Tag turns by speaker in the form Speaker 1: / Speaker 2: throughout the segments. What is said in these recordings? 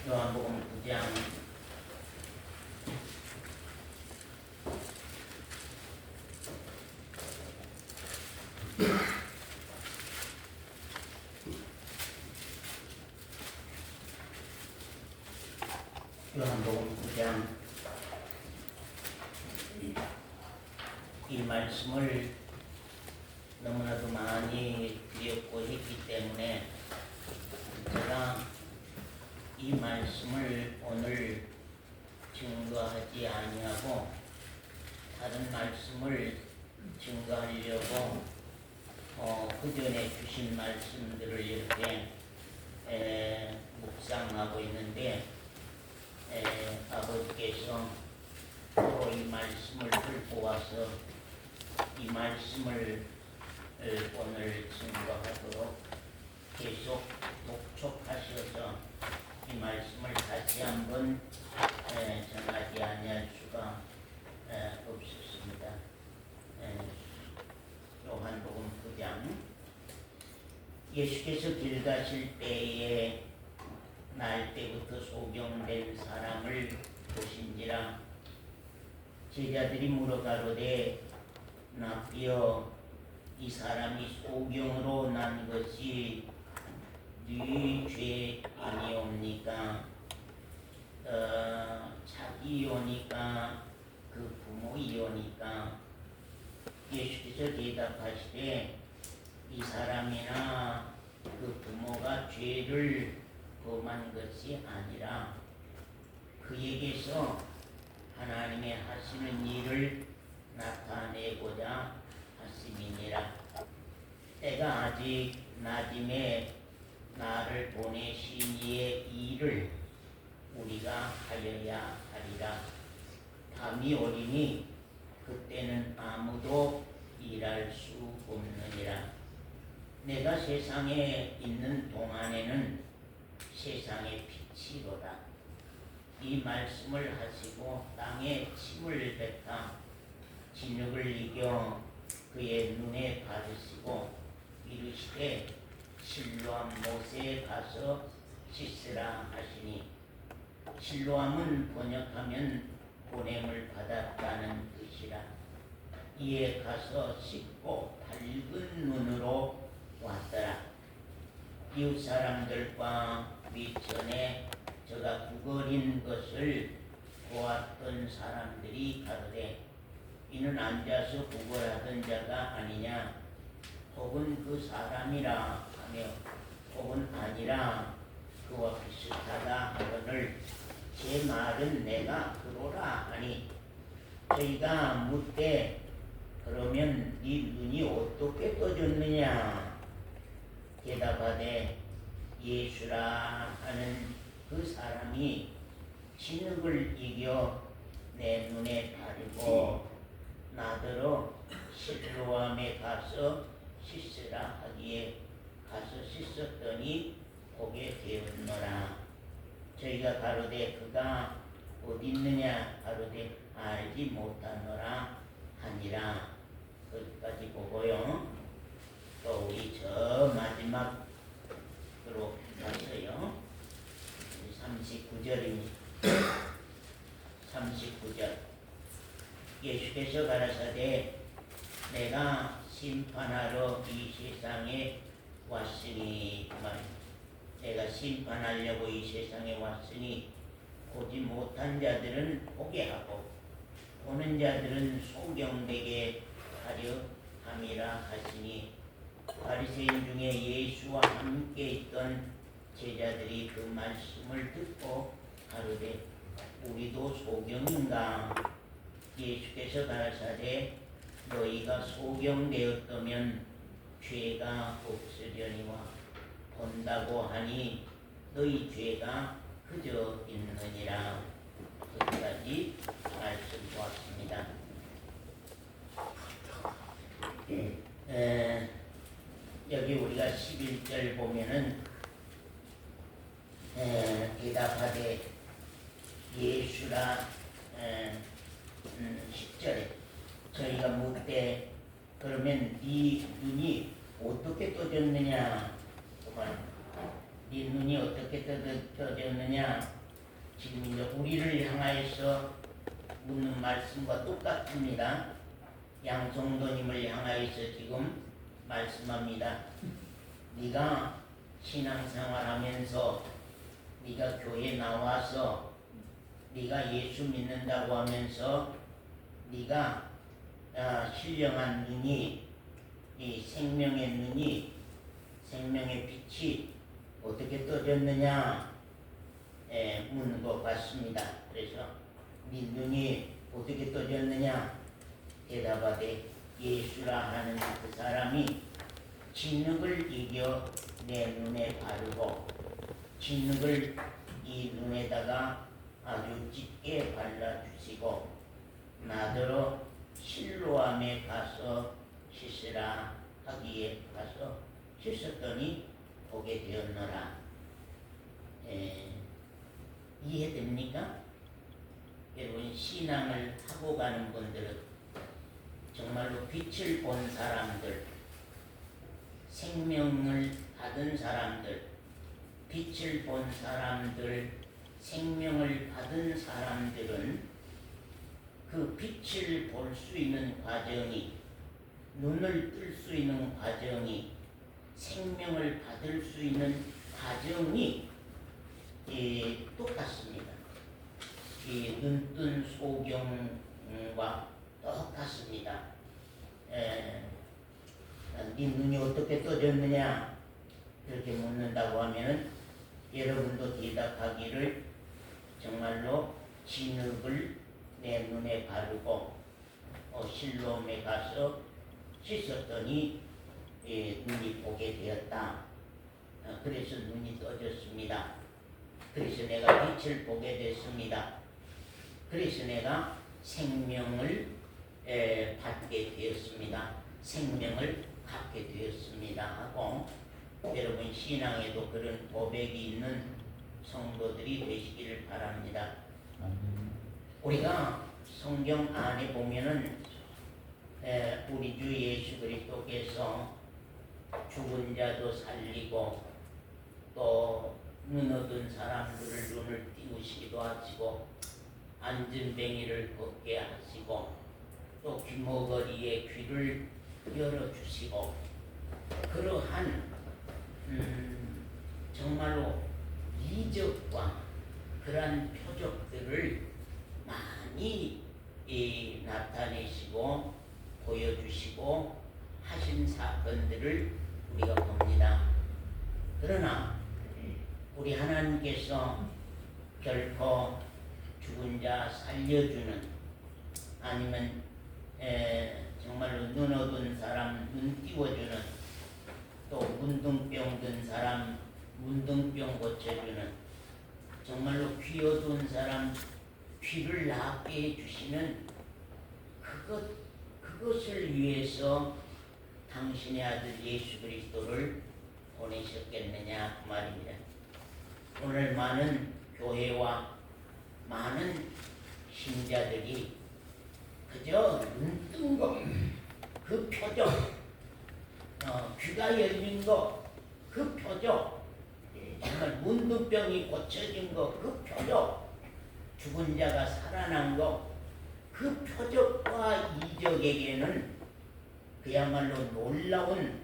Speaker 1: 요한복음 9장 9장 이 말씀을 너무나도 많이 드렸고 했기 때문에 제가 이 말씀을 오늘 증거하지 아니하고 다른 말씀을 증거하려고 그 전에 주신 말씀들을 이렇게 묵상하고 있는데 아버지께서 또 이 말씀을 들고 와서 이 말씀을 오늘 증거하도록 계속 독촉하셔서 이 말씀을 다시 한번 전하지 아니할 수가 없었습니다. 요한복음 9장 예수께서 길 가실 때에 날 때부터 소경된 사람을 보신지라 제자들이 물어가로되 나비여 이 사람이 소경으로 난 것이 네 죄이니옵니까? 자기이오니까 그 부모이오니까? 예수께서 대답하시되 이 사람이나 그 부모가 죄를 범한 것이 아니라 그에게서 하나님의 하시는 일을 나타내고자 하심이니라. 때가 아직 낮임에 나를 보내신 이의 일을 우리가 하여야 하리라. 밤이 오리니 그때는 아무도 일할 수 없느니라. 내가 세상에 있는 동안에는 세상의 빛이로다. 이 말씀을 하시고 땅에 침을 뱉아 진흙을 이겨 그의 눈에 바르시고 이르시되 실로암 못에 가서 씻으라 하시니 실로암은 번역하면 보냄을 받았다는 뜻이라. 이에 가서 씻고 밝은 눈으로 왔더라. 이웃 사람들과 미천에 저가 구걸인 것을 보았던 사람들이 가로되 이는 앉아서 구걸하던 자가 아니냐 혹은 그 사람이라 하며 혹은 아니라 그와 비슷하다 하거늘 제 말은 내가 그로라 하니 저희가 묻되 그러면 네 눈이 어떻게 떠졌느냐? 대답하되 예수라 하는 그 사람이 진흙을 이겨 내 눈에 바르고 나더러 실로암에 가서 씻으라 하기에 가서 씻었더니 보게 되었노라. 저희가 가로되 그가 어디 있느냐 가로되 알지 못하노라 하니라. 거기까지 보고요. 또 우리 저 마지막으로 가서요. 39절입니다. 39절 예수께서 가라사대 내가 심판하러 이 세상에 왔으니 내가 심판하려고 이 세상에 왔으니 보지 못한 자들은 보게 하고 보는 자들은 소경되게 하려 함이라 하시니 바리새인 중에 예수와 함께 있던 제자들이 그 말씀을 듣고 가로되 우리도 소경인가? 예수께서 가라사대 너희가 소경되었다면 죄가 없으려니와 본다고 하니 너희 죄가 그저 있느니라. 여기까지 말씀 보았습니다. 여기 우리가 11절 보면은 대답하되 예수라 10절에 저희가 묻되 그러면 네 눈이 어떻게 떠졌느냐? 네 눈이 어떻게 떠졌느냐? 지금 이제 우리를 향하여서 묻는 말씀과 똑같습니다. 양성도님을 향하여서 지금 말씀합니다. 네가 신앙생활하면서 네가 교회 나와서 네가 예수 믿는다고 하면서 네가 신령한 눈이 이 생명의 눈이 생명의 빛이 어떻게 떠졌느냐 묻는 것 같습니다. 그래서 네 눈이 어떻게 떠졌느냐 대답하되 예수라 하는 그 사람이 진흙을 이겨 내 눈에 바르고 진흙을 이 눈에다가 아주 짙게 발라주시고 나더러 실로암에 가서 씻으라 하기에 가서 씻었더니 보게 되었노라. 이해됩니까? 여러분 신앙을 하고 가는 분들은 정말로 빛을 본 사람들, 생명을 받은 사람들, 빛을 본 사람들, 생명을 받은 사람들은 그 빛을 볼 수 있는 과정이, 눈을 뜰 수 있는 과정이, 생명을 받을 수 있는 과정이 똑같습니다. 이 눈뜬 소경과 똑같습니다. 네 눈이 어떻게 떠졌느냐 이렇게 묻는다고 하면 여러분도 대답하기를 정말로 진흙을 내 눈에 바르고 실로암에 가서 씻었더니 눈이 보게 되었다. 그래서 눈이 떠졌습니다. 그래서 내가 빛을 보게 됐습니다. 그래서 내가 생명을 받게 되었습니다. 생명을 갖게 되었습니다 하고 여러분 신앙에도 그런 고백이 있는 성도들이 되시기를 바랍니다. 우리가 성경 안에 보면은 우리 주 예수 그리스도께서 죽은 자도 살리고 또 눈 얻은 사람들을 눈을 띄우시기도 하시고 안진뱅이를 걷게 하시고 또 귀머거리에 귀를 열어주시고 그러한 정말로 이적과 그러한 표적들을 많이 나타내시고 보여주시고 하신 사건들을 우리가 봅니다. 그러나 우리 하나님께서 결코 죽은 자 살려주는 아니면 정말로 눈 얻은 사람 눈 띄워주는 또 문둥병 든 사람 문둥병 고쳐주는 정말로 귀 어두운 사람 귀를 낫게 해주시는 그것을 위해서 당신의 아들 예수 그리스도를 보내셨겠느냐 그 말입니다. 오늘 많은 교회와 많은 신자들이 그저 눈 뜬 거, 그 표적, 귀가 열린 거, 그 표적, 정말 문둥병이 고쳐진 거, 그 표적, 죽은 자가 살아난 거, 그 표적과 이적에게는 그야말로 놀라운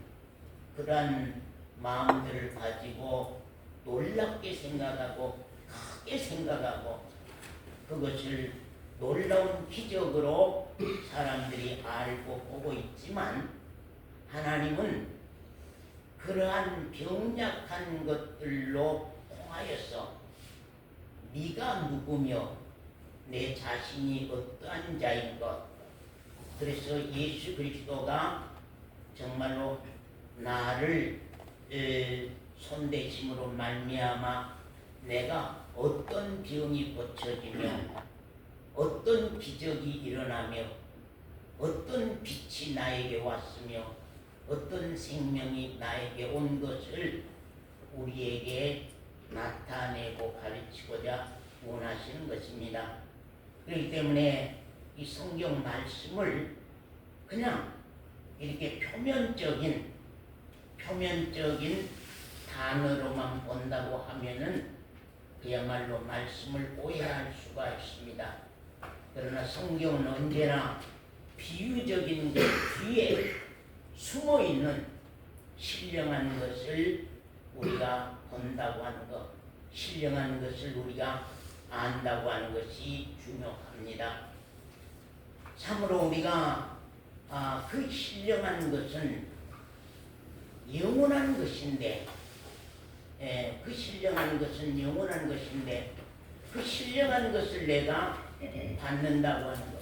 Speaker 1: 그러한 마음들을 가지고 놀랍게 생각하고 크게 생각하고 그것을 놀라운 기적으로 사람들이 알고 보고 있지만 하나님은 그러한 병약한 것들로 통하여서 네가 누구며 내 자신이 어떠한 자인 것 그래서 예수 그리스도가 정말로 나를 손대심으로 말미암아 내가 어떤 병이 고쳐지며 어떤 기적이 일어나며 어떤 빛이 나에게 왔으며 어떤 생명이 나에게 온 것을 우리에게 나타내고 가르치고자 원하시는 것입니다. 그렇기 때문에 이 성경 말씀을 그냥 이렇게 표면적인 단어로만 본다고 하면은 그야말로 말씀을 오해할 수가 있습니다. 그러나 성경은 언제나 비유적인 것 뒤에 숨어있는 신령한 것을 우리가 본다고 하는 것, 신령한 것을 우리가 안다고 하는 것이 중요합니다. 참으로 우리가 그 신령한 것은 영원한 것인데, 그 신령한 것은 영원한 것인데, 그 신령한 것을 내가 받는다고 하는 것,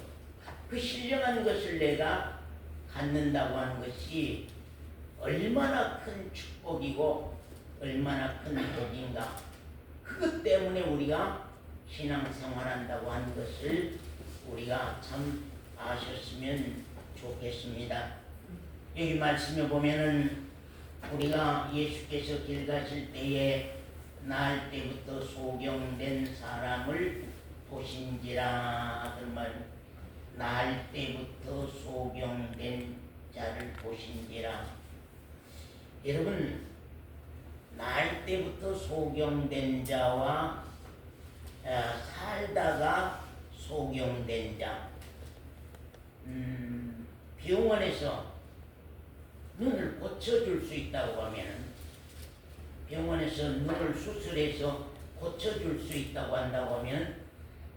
Speaker 1: 그 신령한 것을 내가 갖는다고 하는 것이 얼마나 큰 축복이고 얼마나 큰 복인가. 그것 때문에 우리가 신앙생활한다고 하는 것을 우리가 참 아셨으면 좋겠습니다. 여기 말씀에 보면은 우리가 예수께서 길 가실 때에 날 때부터 소경된 사람을 보신지라. 정말 날 때부터 소경된 자를 보신지라. 여러분, 날 때부터 소경된 자와 살다가 소경된 자, 병원에서 눈을 고쳐줄 수 있다고 하면, 병원에서 눈을 수술해서 고쳐줄 수 있다고 한다고 하면,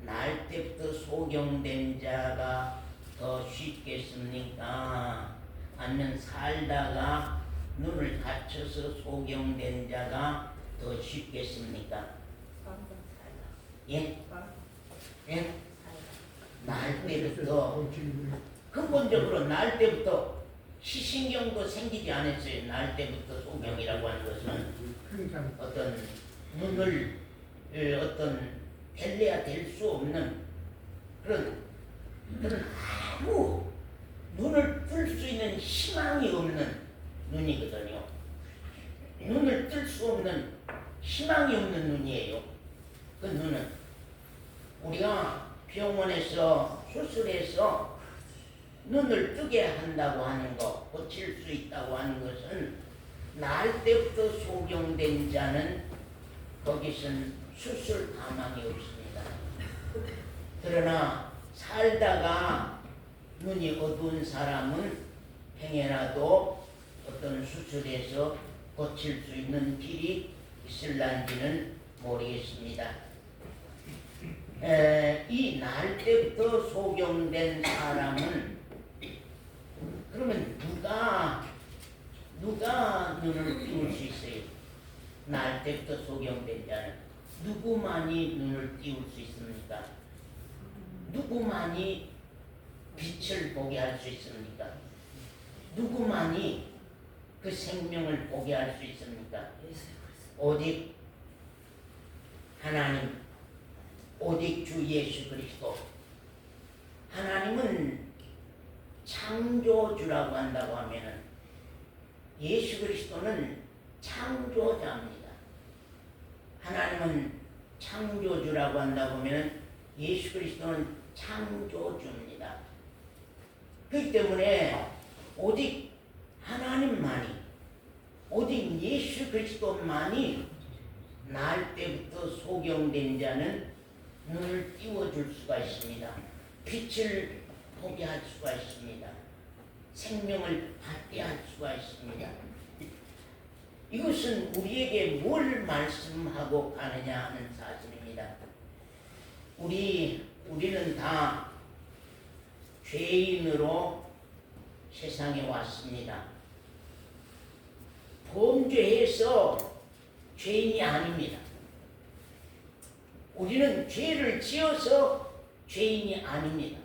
Speaker 1: 날 때부터 소경된 자가 더 쉽겠습니까? 아니면 살다가 눈을 다쳐서 소경된 자가 더 쉽겠습니까? 예? 예? 날 때부터, 근본적으로 날 때부터 시신경도 생기지 않았어요. 날 때부터 소경이라고 하는 것은 어떤 눈을 어떤 뗄래야 될 수 없는 그런 아무 눈을 뜰 수 있는 희망이 없는 눈이거든요. 눈을 뜰 수 없는 희망이 없는 눈이에요. 그 눈은 우리가 병원에서 수술해서 눈을 뜨게 한다고 하는 것, 고칠 수 있다고 하는 것은 날 때부터 소경된 자는 거기선 수술 가망이 없습니다. 그러나 살다가 눈이 어두운 사람은 행여라도 어떤 수술에서 고칠 수 있는 길이 있을란지는 모르겠습니다. 이 날 때부터 소경된 사람은 그러면 누가 눈을 띄울 수 있어요? 날 때부터 소경된 자는 누구만이 눈을 띄울 수 있습니까? 누구만이 빛을 보게 할 수 있습니까? 누구만이 그 생명을 보게 할 수 있습니까? 오직 하나님, 오직 주 예수 그리스도. 하나님은 창조주라고 한다고 하면은 예수 그리스도는 창조자입니다. 하나님은 창조주라고 한다고 하면은 예수 그리스도는 창조주입니다. 그렇기 때문에 오직 하나님만이, 오직 예수 그리스도만이 날 때부터 소경된 자는 눈을 띄워줄 수가 있습니다. 빛을 보게 할 수가 있습니다. 생명을 받게 할 수가 있습니다. 이것은 우리에게 뭘 말씀하고 가느냐 하는 사실입니다. 우리는 다 죄인으로 세상에 왔습니다. 범죄해서 죄인이 아닙니다. 우리는 죄를 지어서 죄인이 아닙니다.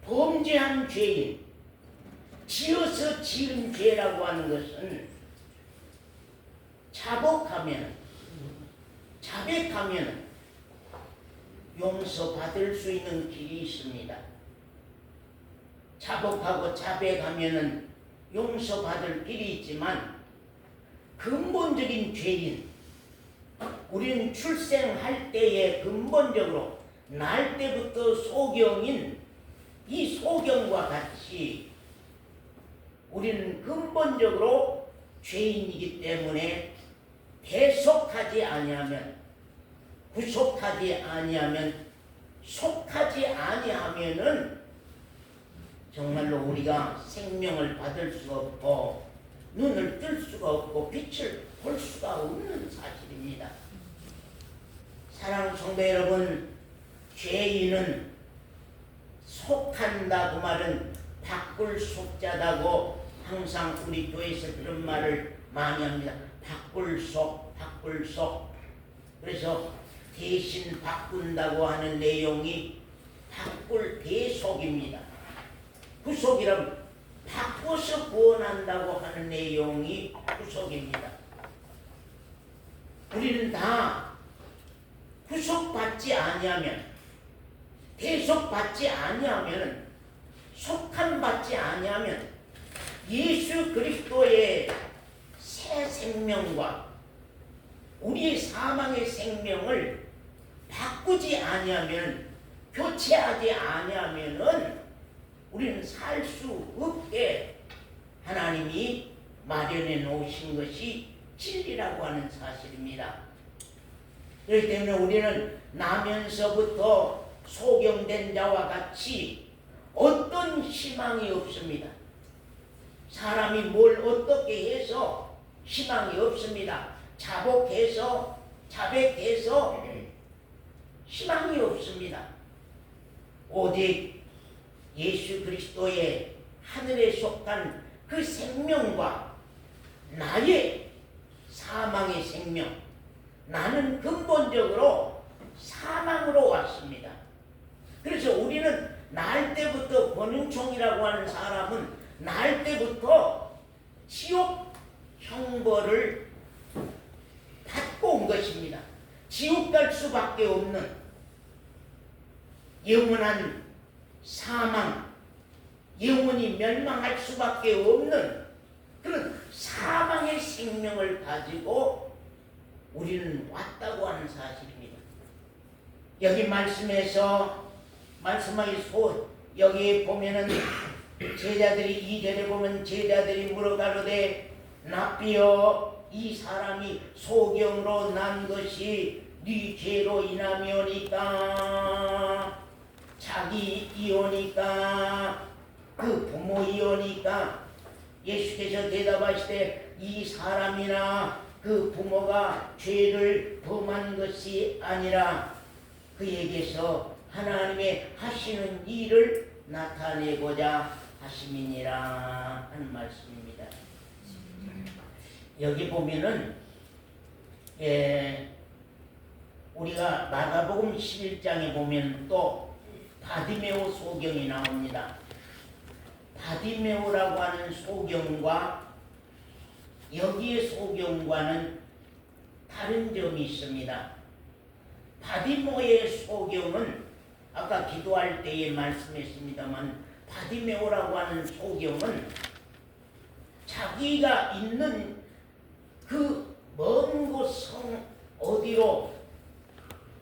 Speaker 1: 범죄한 죄인, 지어서 지은 죄라고 하는 것은 자백하면 용서받을 수 있는 길이 있습니다. 자복하고 자백하면 용서받을 길이 있지만 근본적인 죄인, 우리는 출생할 때에 근본적으로 날 때부터 소경인 이 소경과 같이 우리는 근본적으로 죄인이기 때문에 대속하지 아니하면, 구속하지 아니하면, 속하지 아니하면은 정말로 우리가 생명을 받을 수가 없고 눈을 뜰 수가 없고 빛을 볼 수가 없는 사실입니다. 사랑하는 성도 여러분, 죄인은 속한다 그 말은 바꿀 속자다고 항상 우리 교회에서 그런 말을 많이 합니다. 바꿀 속, 바꿀 속. 그래서 대신 바꾼다고 하는 내용이 바꿀 대속입니다. 구속이라면 바꿔서 구원한다고 하는 내용이 구속입니다. 우리는 다 구속받지 아니하면, 대속받지 아니하면, 속함받지 아니하면 예수 그리스도의 새 생명과 우리의 사망의 생명을 바꾸지 아니하면, 교체하지 아니하면은 우리는 살 수 없게 하나님이 마련해 놓으신 것이 진리라고 하는 사실입니다. 그렇기 때문에 우리는 나면서부터 소경된 자와 같이 어떤 희망이 없습니다. 사람이 뭘 어떻게 해서 희망이 없습니다. 자복해서 희망이 없습니다. 오직 예수 그리스도의 하늘에 속한 그 생명과 나의 사망의 생명, 나는 근본적으로 사망으로 왔습니다. 그래서 우리는 날 때부터, 권은총이라고 하는 사람은 날 때부터 지옥 형벌을 받고 온 것입니다. 지옥 갈 수밖에 없는 영원한 사망, 영원히 멸망할 수밖에 없는 그런 사망의 생명을 가지고 우리는 왔다고 하는 사실입니다. 여기 말씀에서 여기 보면은 제자들이 2절에 보면 제자들이 물어가로되 랍비여 이 사람이 소경으로 난 것이 네 죄로 인함이오니까, 자기 이오니까, 그 부모 이오니까. 예수께서 대답하시되 이 사람이나 그 부모가 죄를 범한 것이 아니라 그에게서 하나님의 하시는 일을 나타내고자 하심이니라 하는 말씀입니다. 여기 보면은 우리가 마가복음 11장에 보면 또 바디메오 소경이 나옵니다. 바디메오라고 하는 소경과 여기의 소경과는 다른 점이 있습니다. 바디메오의 소경은 아까 기도할 때에 말씀했습니다만, 바디메오라고 하는 소경은 자기가 있는 그 먼 곳 성 어디로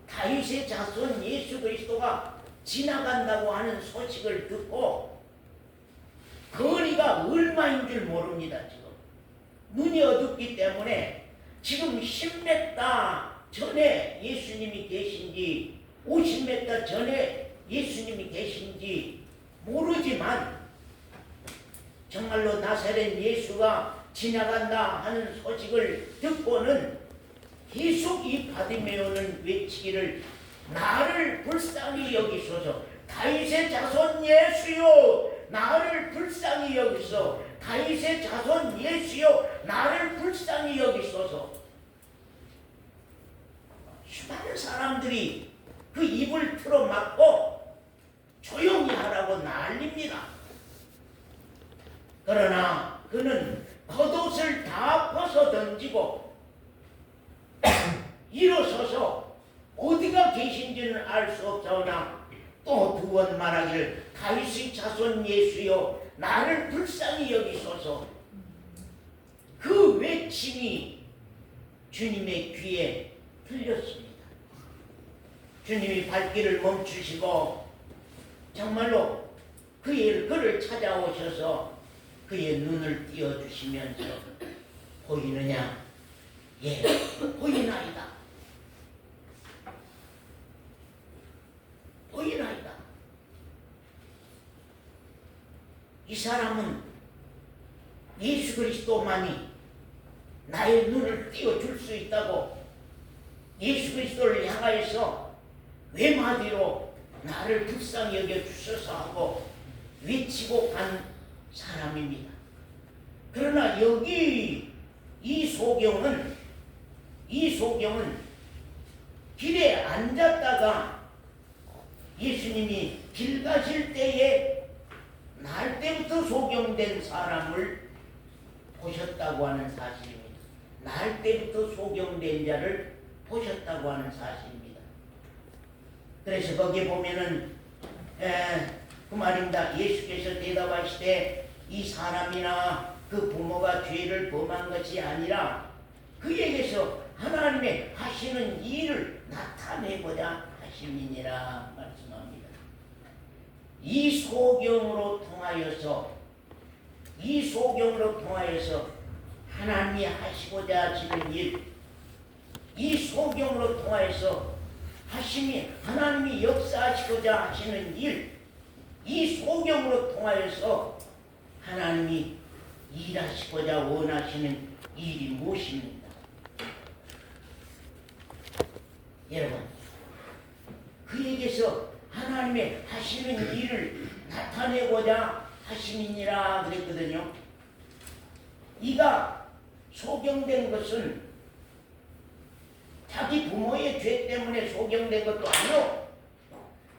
Speaker 1: 다윗의 자손 예수 그리스도가 지나간다고 하는 소식을 듣고 거리가 얼마인 줄 모릅니다. 지금 눈이 어둡기 때문에 지금 10m 전에 예수님이 계신지 50m 전에 예수님이 계신지 모르지만 정말로 나사렛 예수가 지나간다 하는 소식을 듣고는 계속 이 바디메오는 외치기를, 나를 불쌍히 여기소서, 다윗의 자손 예수여 나를 불쌍히 여기소서, 다윗의 자손 예수여 나를 불쌍히 여기소서. 수많은 사람들이 그 입을 틀어막고 조용히 하라고 난립니다. 그러나 그는 겉옷을 다 벗어 던지고 일어서서 어디가 계신지는 알 수 없사오나 또 두 번 말하기를, 다윗의 자손 예수여 나를 불쌍히 여기소서. 그 외침이 주님의 귀에 들렸습니다. 주님이 발길을 멈추시고 정말로 그를 찾아오셔서 그의 눈을 띄워주시면서 보이느냐? 예, 보이나이다. 보이나이다. 이 사람은 예수 그리스도만이 나의 눈을 띄워줄 수 있다고 예수 그리스도를 향하여서 외마디로 나를 불쌍히 여겨주소서 하고 외치고 간 사람입니다. 그러나 여기 이 소경은 길에 앉았다가 예수님이 길 가실 때에 날 때부터 소경된 사람을 보셨다고 하는 사실입니다. 날 때부터 소경된 자를 보셨다고 하는 사실입니다. 그래서 거기에 보면은 그 말입니다. 예수께서 대답하시되 이 사람이나 그 부모가 죄를 범한 것이 아니라 그에게서 하나님의 하시는 일을 나타내고자 하심이니라 말씀합니다. 이 소경으로 통하여서 하나님이 하시고자 하시는 일, 이 소경으로 통하여서 하나님이 역사하시고자 하시는 일, 이 소경으로 통하여서 하나님이 일하시고자 원하시는 일이 무엇입니까? 여러분, 그에게서 하나님의 하시는 일을 나타내고자 하심이니라 그랬거든요. 이가 소경된 것은 자기 부모의 죄 때문에 소경된 것도 아니요,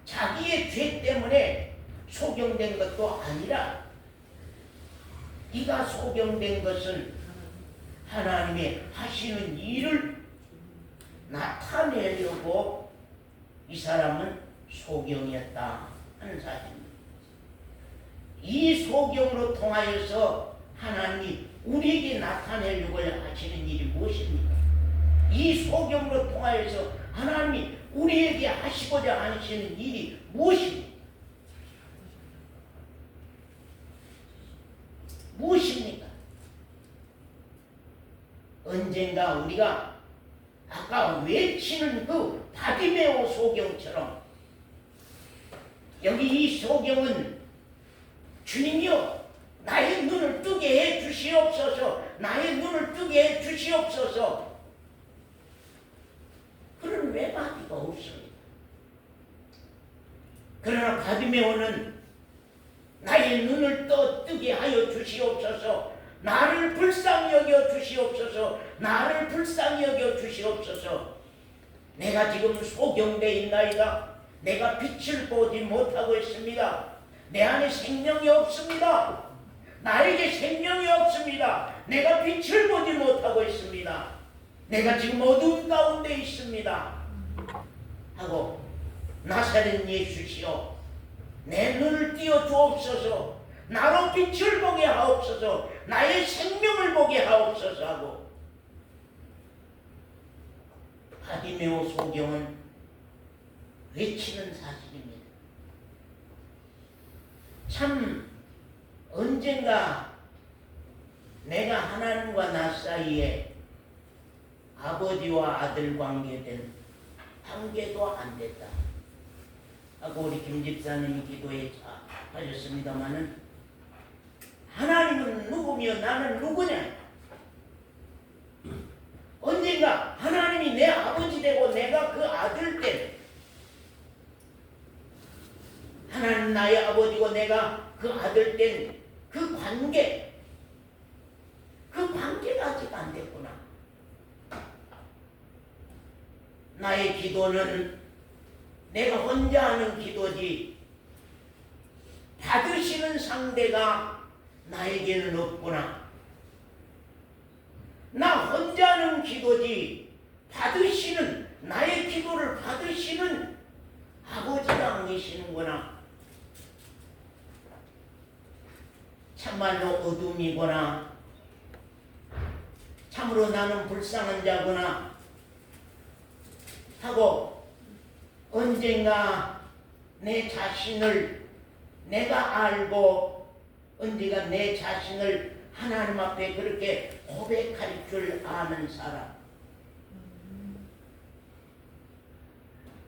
Speaker 1: 자기의 죄 때문에 소경된 것도 아니라 이가 소경된 것은 하나님의 하시는 일을 나타내려고 이 사람은 소경이었다 하는 사실입니다. 이 소경으로 통하여서 하나님이 우리에게 나타내려고 하시는 일이 무엇입니까? 이 소경으로 통하여서 하나님이 우리에게 하시고자 하시는 일이 무엇입니까? 무엇입니까? 언젠가 우리가 아까 외치는 그 바디메오 소경처럼 여기 이 소경은 주님이여 나의 눈을 뜨게 해 주시옵소서, 나의 눈을 뜨게 해 주시옵소서, 그런 외마디가 없습니다. 그러나 바디메오는 나의 눈을 뜨게 하여 주시옵소서, 나를 불쌍히 여겨 주시옵소서, 나를 불쌍히 여겨 주시옵소서. 내가 지금 소경돼 있나이다. 내가 빛을 보지 못하고 있습니다. 내 안에 생명이 없습니다. 나에게 생명이 없습니다. 내가 빛을 보지 못하고 있습니다. 내가 지금 어두운 가운데 있습니다. 하고 나사렛 예수시여 내 눈을 띄워 주옵소서, 나로 빛을 보게 하옵소서, 나의 생명을 보게 하옵소서 하고 바디메오 소경은 외치는 사실입니다. 참 언젠가 내가 하나님과 나 사이에 아버지와 아들 관계된 관계도 안 됐다 하고 우리 김 집사님이 기도에 하셨습니다마는 하나님은 누구며 나는 누구냐? 언젠가 하나님이 내 아버지 되고 내가 그 아들 된, 하나님 나의 아버지고 내가 그 아들 된 그 관계, 그 관계가 아직 안 됐구나. 나의 기도는 내가 혼자 하는 기도지 받으시는 상대가 나에게는 없구나. 나 혼자 하는 기도지 받으시는, 나의 기도를 받으시는 아버지가 안 계시는구나. 참말로 어둠이구나. 참으로 나는 불쌍한 자구나 하고 언젠가 내 자신을 내가 알고 언젠가 내 자신을 하나님 앞에 그렇게 고백할 줄 아는 사람,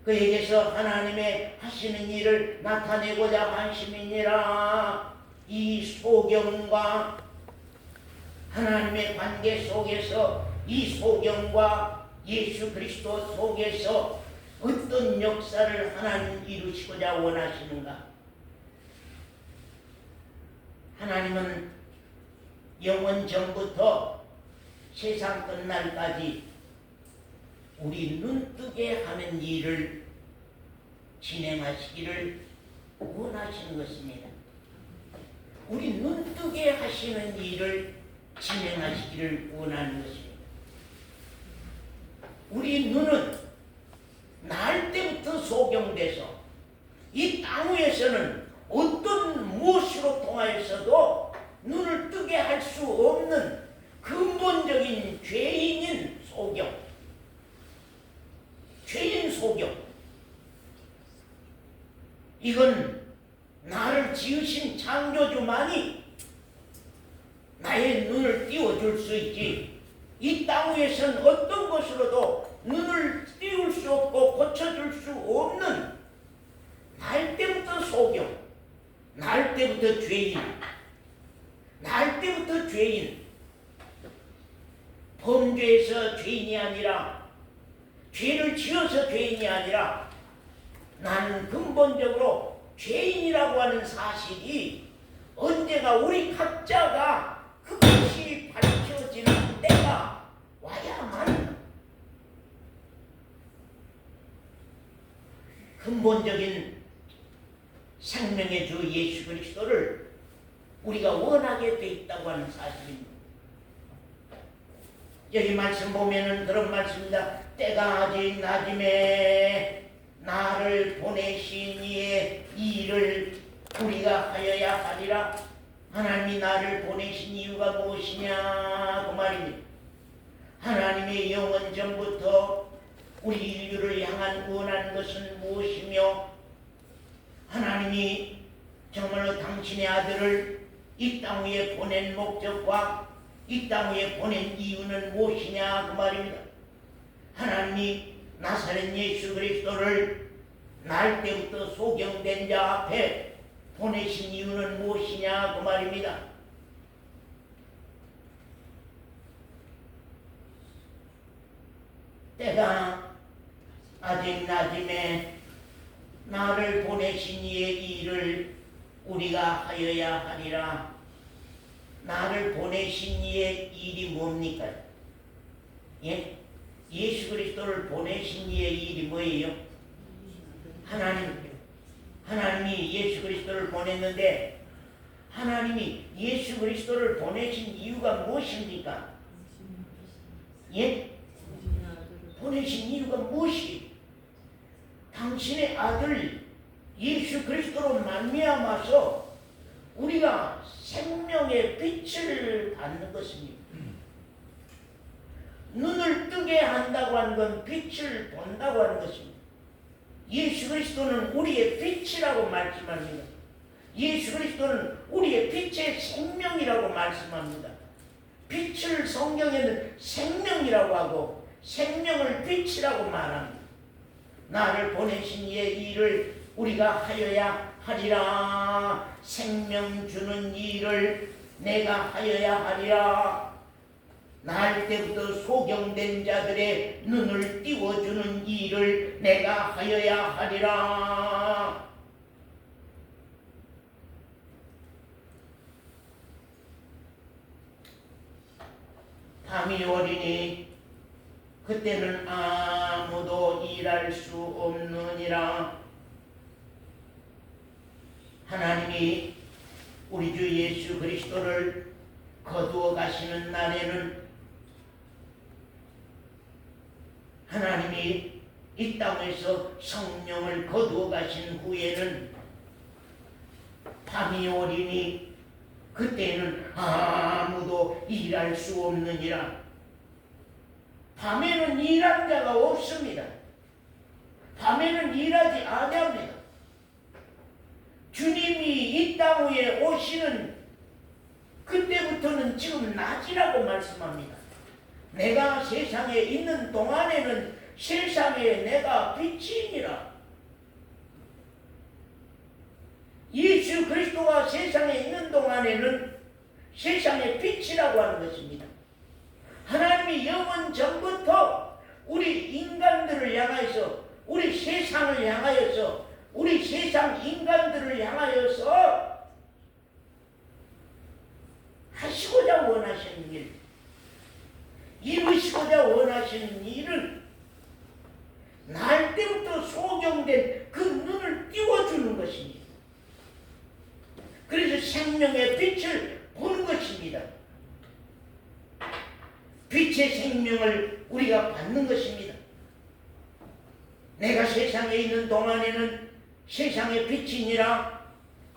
Speaker 1: 그에게서 하나님의 하시는 일을 나타내고자 하심이니라. 이 소경과 하나님의 관계 속에서, 이 소경과 예수 그리스도 속에서 어떤 역사를 하나님 이루시고자 원하시는가? 하나님은 영원 전부터 세상 끝날까지 우리 눈뜨게 하는 일을 진행하시기를 원하시는 것입니다. 우리 눈뜨게 하시는 일을 진행하시기를 원하는 것입니다. 우리 눈은 날 때부터 소경돼서 이 땅 위에서는 어떤 무엇으로 통하여서도 눈을 뜨게 할 수 없는 근본적인 죄인인 소경, 죄인 소경. 이건 나를 지으신 창조주만이 나의 눈을 띄워줄 수 있지, 이 땅 위에서는 어떤 것으로도 눈을 띄울 수 없고 고쳐줄 수 없는 날 때부터 소경, 날 때부터 죄인, 날 때부터 죄인, 범죄에서 죄인이 아니라, 죄를 지어서 죄인이 아니라 나는 근본적으로 죄인이라고 하는 사실이 언제가 우리 각자가 그것이 밝혀지는 때가 와야만 근본적인 생명의 주 예수 그리스도를 우리가 원하게 돼 있다고 하는 사실입니다. 여기 말씀 보면은 그런 말씀입니다. 때가 아직 낮음에 나를 보내신 이의 일을 우리가 하여야 하리라. 하나님이 나를 보내신 이유가 무엇이냐 그 말입니다. 하나님의 영원 전부터 우리 인류를 향한 원하는 것은 무엇이며, 하나님이 정말로 당신의 아들을 이 땅 위에 보낸 목적과 이 땅 위에 보낸 이유는 무엇이냐 그 말입니다. 하나님이 나사렛 예수 그리스도를 날 때부터 소경된 자 앞에 보내신 이유는 무엇이냐 그 말입니다. 때가 아직 낮음에 나를 보내신 이의 일을 우리가 하여야 하리라. 나를 보내신 이의 일이 뭡니까? 예? 예수 그리스도를 보내신 이의 일이 뭐예요? 하나님이 예수 그리스도를 보냈는데, 하나님이 예수 그리스도를 보내신 이유가 무엇입니까? 예? 보내신 이유가 무엇이? 당신의 아들 예수 그리스도로 말미암아서 우리가 생명의 빛을 받는 것입니다. 눈을 뜨게 한다고 하는 건 빛을 본다고 하는 것입니다. 예수 그리스도는 우리의 빛이라고 말씀합니다. 예수 그리스도는 우리의 빛의 생명이라고 말씀합니다. 빛을 성경에는 생명이라고 하고 생명을 빛이라고 말합니다. 나를 보내신 이의 일을 우리가 하여야 하리라. 생명 주는 일을 내가 하여야 하리라. 날 때부터 소경된 자들의 눈을 띄워주는 일을 내가 하여야 하리라. 밤이 오리니 그때는 아무도 일할 수 없느니라. 하나님이 우리 주 예수 그리스도를 거두어 가시는 날에는, 하나님이 이 땅에서 성령을 거두어 가신 후에는 밤이 오리니 그때는 아무도 일할 수 없느니라. 밤에는 일하는 자가 없습니다. 밤에는 일하지 아니합니다. 주님이 이 땅 위에 오시는 그때부터는 지금 낮이라고 말씀합니다. 내가 세상에 있는 동안에는 세상에 내가 빛이니라. 예수 그리스도가 세상에 있는 동안에는 세상의 빛이라고 하는 것입니다. 하나님이 영원 전부터 우리 인간들을 향하여서, 우리 세상을 향하여서, 우리 세상 인간들을 향하여서 하시고자 원하시는 일, 이루시고자 원하시는 일은 날 때부터 소경된 그 눈을 띄워주는 것입니다. 그래서 생명의 빛을 보는 것입니다. 빛의 생명을 우리가 받는 것입니다. 내가 세상에 있는 동안에는 세상의 빛이니라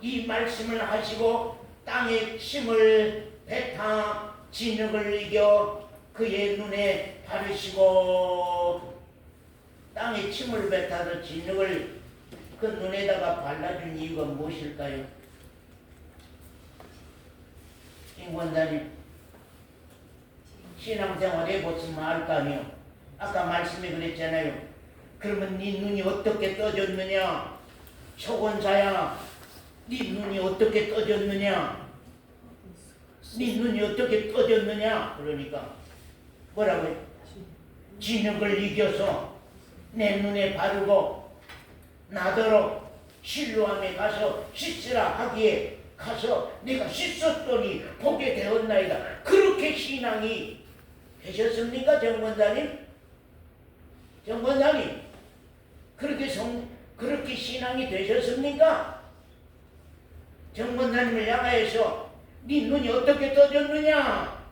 Speaker 1: 이 말씀을 하시고 땅에 침을 뱉어 진흙을 이겨 그의 눈에 바르시고, 땅에 침을 뱉어서 진흙을 그 눈에다가 발라준 이유가 무엇일까요? 김 권사님, 신앙생활 해보시면 알 거 아니에요. 아까 말씀에 그랬잖아요. 그러면 네 눈이 어떻게 떠졌느냐? 초권사야, 네 눈이 어떻게 떠졌느냐? 네 눈이 어떻게 떠졌느냐? 그러니까 뭐라고요? 진흙을 이겨서 내 눈에 바르고 나더러 실로암에 가서 씻으라 하기에 가서 내가 씻었더니 보게 되었나이다. 그렇게 신앙이 되셨습니까, 정권사님? 정권사님, 그렇게 신앙이 되셨습니까? 정권사님을 향하여서 네 눈이 어떻게 떠졌느냐?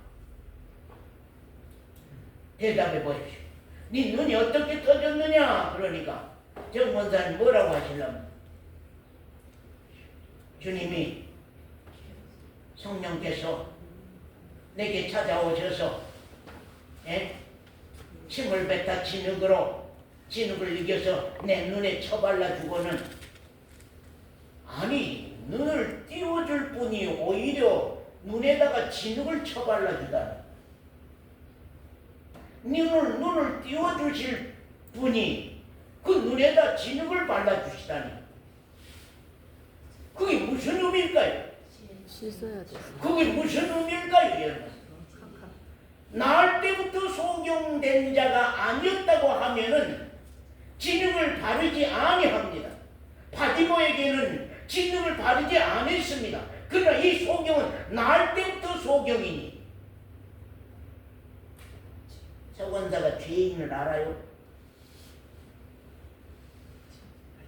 Speaker 1: 대답해 보십시오. 네 눈이 어떻게 떠졌느냐? 그러니까 정권사님 뭐라고 하시려면? 주님이, 성령께서 내게 찾아오셔서 침을 뱉어 진흙을 이겨서 내 눈에 쳐발라 주고는, 아니 눈을 띄워줄 뿐이 오히려 눈에다가 진흙을 쳐발라 주다니. 눈을 띄워주실 분이 그 눈에다 진흙을 발라주시다니. 그게 무슨 의미일까요?
Speaker 2: 씻어야 돼.
Speaker 1: 그게 무슨 의미일까요, 여러분? 날 때부터 소경된 자가 아니었다고 하면은 진흙을 바르지 아니합니다. 바디모에게는 진흙을 바르지 않았습니다. 그러나 이 소경은 날 때부터 소경이니. 서권사가 죄인을 알아요?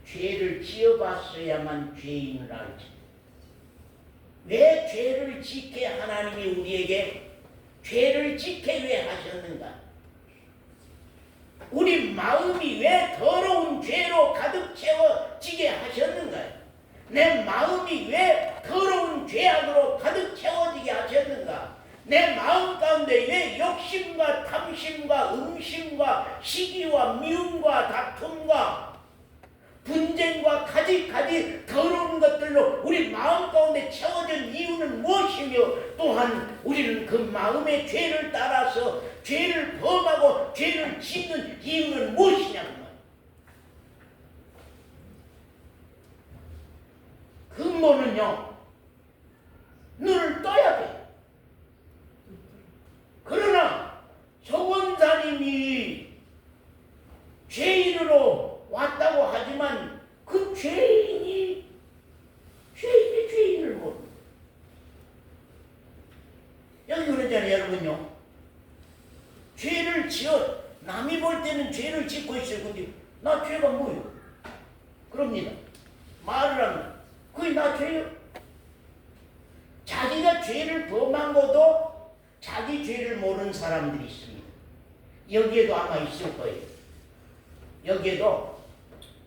Speaker 1: 죄를 지어봤어야만 죄인을 알지. 왜 죄를 짓게 하나님이 우리에게 죄를 짓게 왜 하셨는가? 우리 마음이 왜 더러운 죄로 가득 채워지게 하셨는가요? 내 마음이 왜 더러운 죄악으로 가득 채워지게 하셨는가? 내 마음 가운데 왜 욕심과 탐심과 음심과 시기와 미움과 다툼과 분쟁과 가지 더러운 것들로 우리 마음 가운데 채워진 이유는 무엇이며, 또한 우리는 그 마음의 죄를 따라서 죄를 범하고 죄를 짓는 이유는 무엇이냐고 말이에요. 근본은요, 눈을 떠야 돼. 그러나 서원사님이 죄인으로 왔다고 하지만 그 죄인이 죄인을 모릅니다. 여기 그러잖아요, 여러분요. 죄를 지어, 남이 볼 때는 죄를 짓고 있어요. 근데 나 죄가 뭐예요? 그럽니다. 말을 하면 그게 나 죄예요? 자기가 죄를 범한 것도 자기 죄를 모르는 사람들이 있습니다. 여기에도 아마 있을 거예요. 여기에도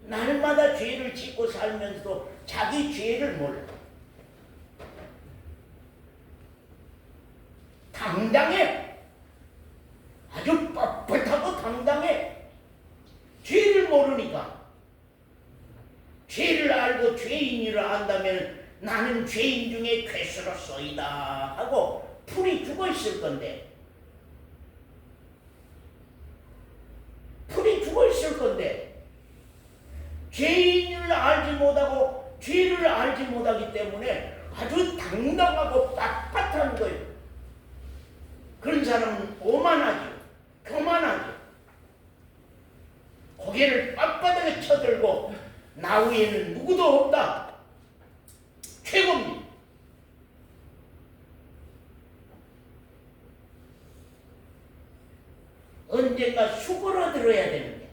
Speaker 1: 날마다 죄를 짓고 살면서도 자기 죄를 몰라. 당당해. 아주 뻣뻣하고 당당해. 죄를 모르니까. 죄를 알고 죄인이라 안다면 나는 죄인 중에 괴수로소이다 하고 풀이 죽어 있을 건데, 없을 건데 죄인을 알지 못하고 죄를 알지 못하기 때문에 아주 당당하고 빳빳한 거예요. 그런 사람은 오만하죠. 교만하죠. 고개를 빳빳하게 쳐들고 나 위에는 누구도 없다. 최고입니다. 언젠가 수그러들어야 되는데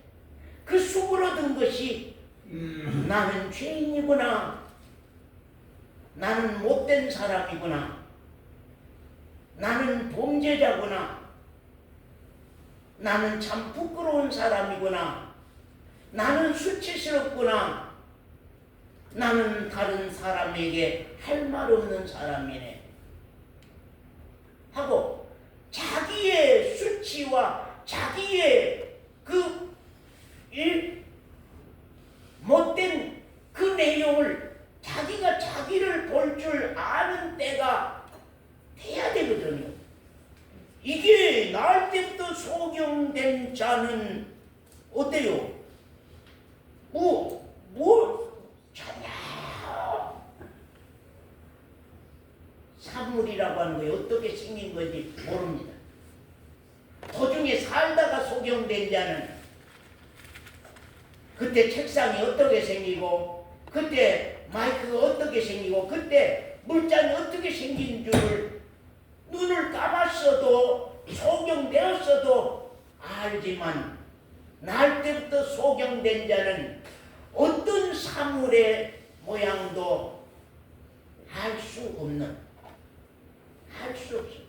Speaker 1: 그 수그러든 것이 나는 죄인이구나, 나는 못된 사람이구나, 나는 범죄자구나, 나는 참 부끄러운 사람이구나, 나는 수치스럽구나, 나는 다른 사람에게 할 말 없는 사람이네 하고 자기의 수치와 자기의 그 못된 그 내용을 자기가 자기를 볼 줄 아는 때가 돼야 되거든요. 이게 나을 때부터 소경된 자는 어때요? 전혀 사물이라고 하는 게 어떻게 생긴 건지 모릅니다. 도중에 살다가 소경된 자는 그때 책상이 어떻게 생기고 그때 마이크가 어떻게 생기고 그때 물잔이 어떻게 생긴 줄을 눈을 감았어도 소경되었어도 알지만 날 때부터 소경된 자는 어떤 사물의 모양도 알 수 없는, 알 수 없어.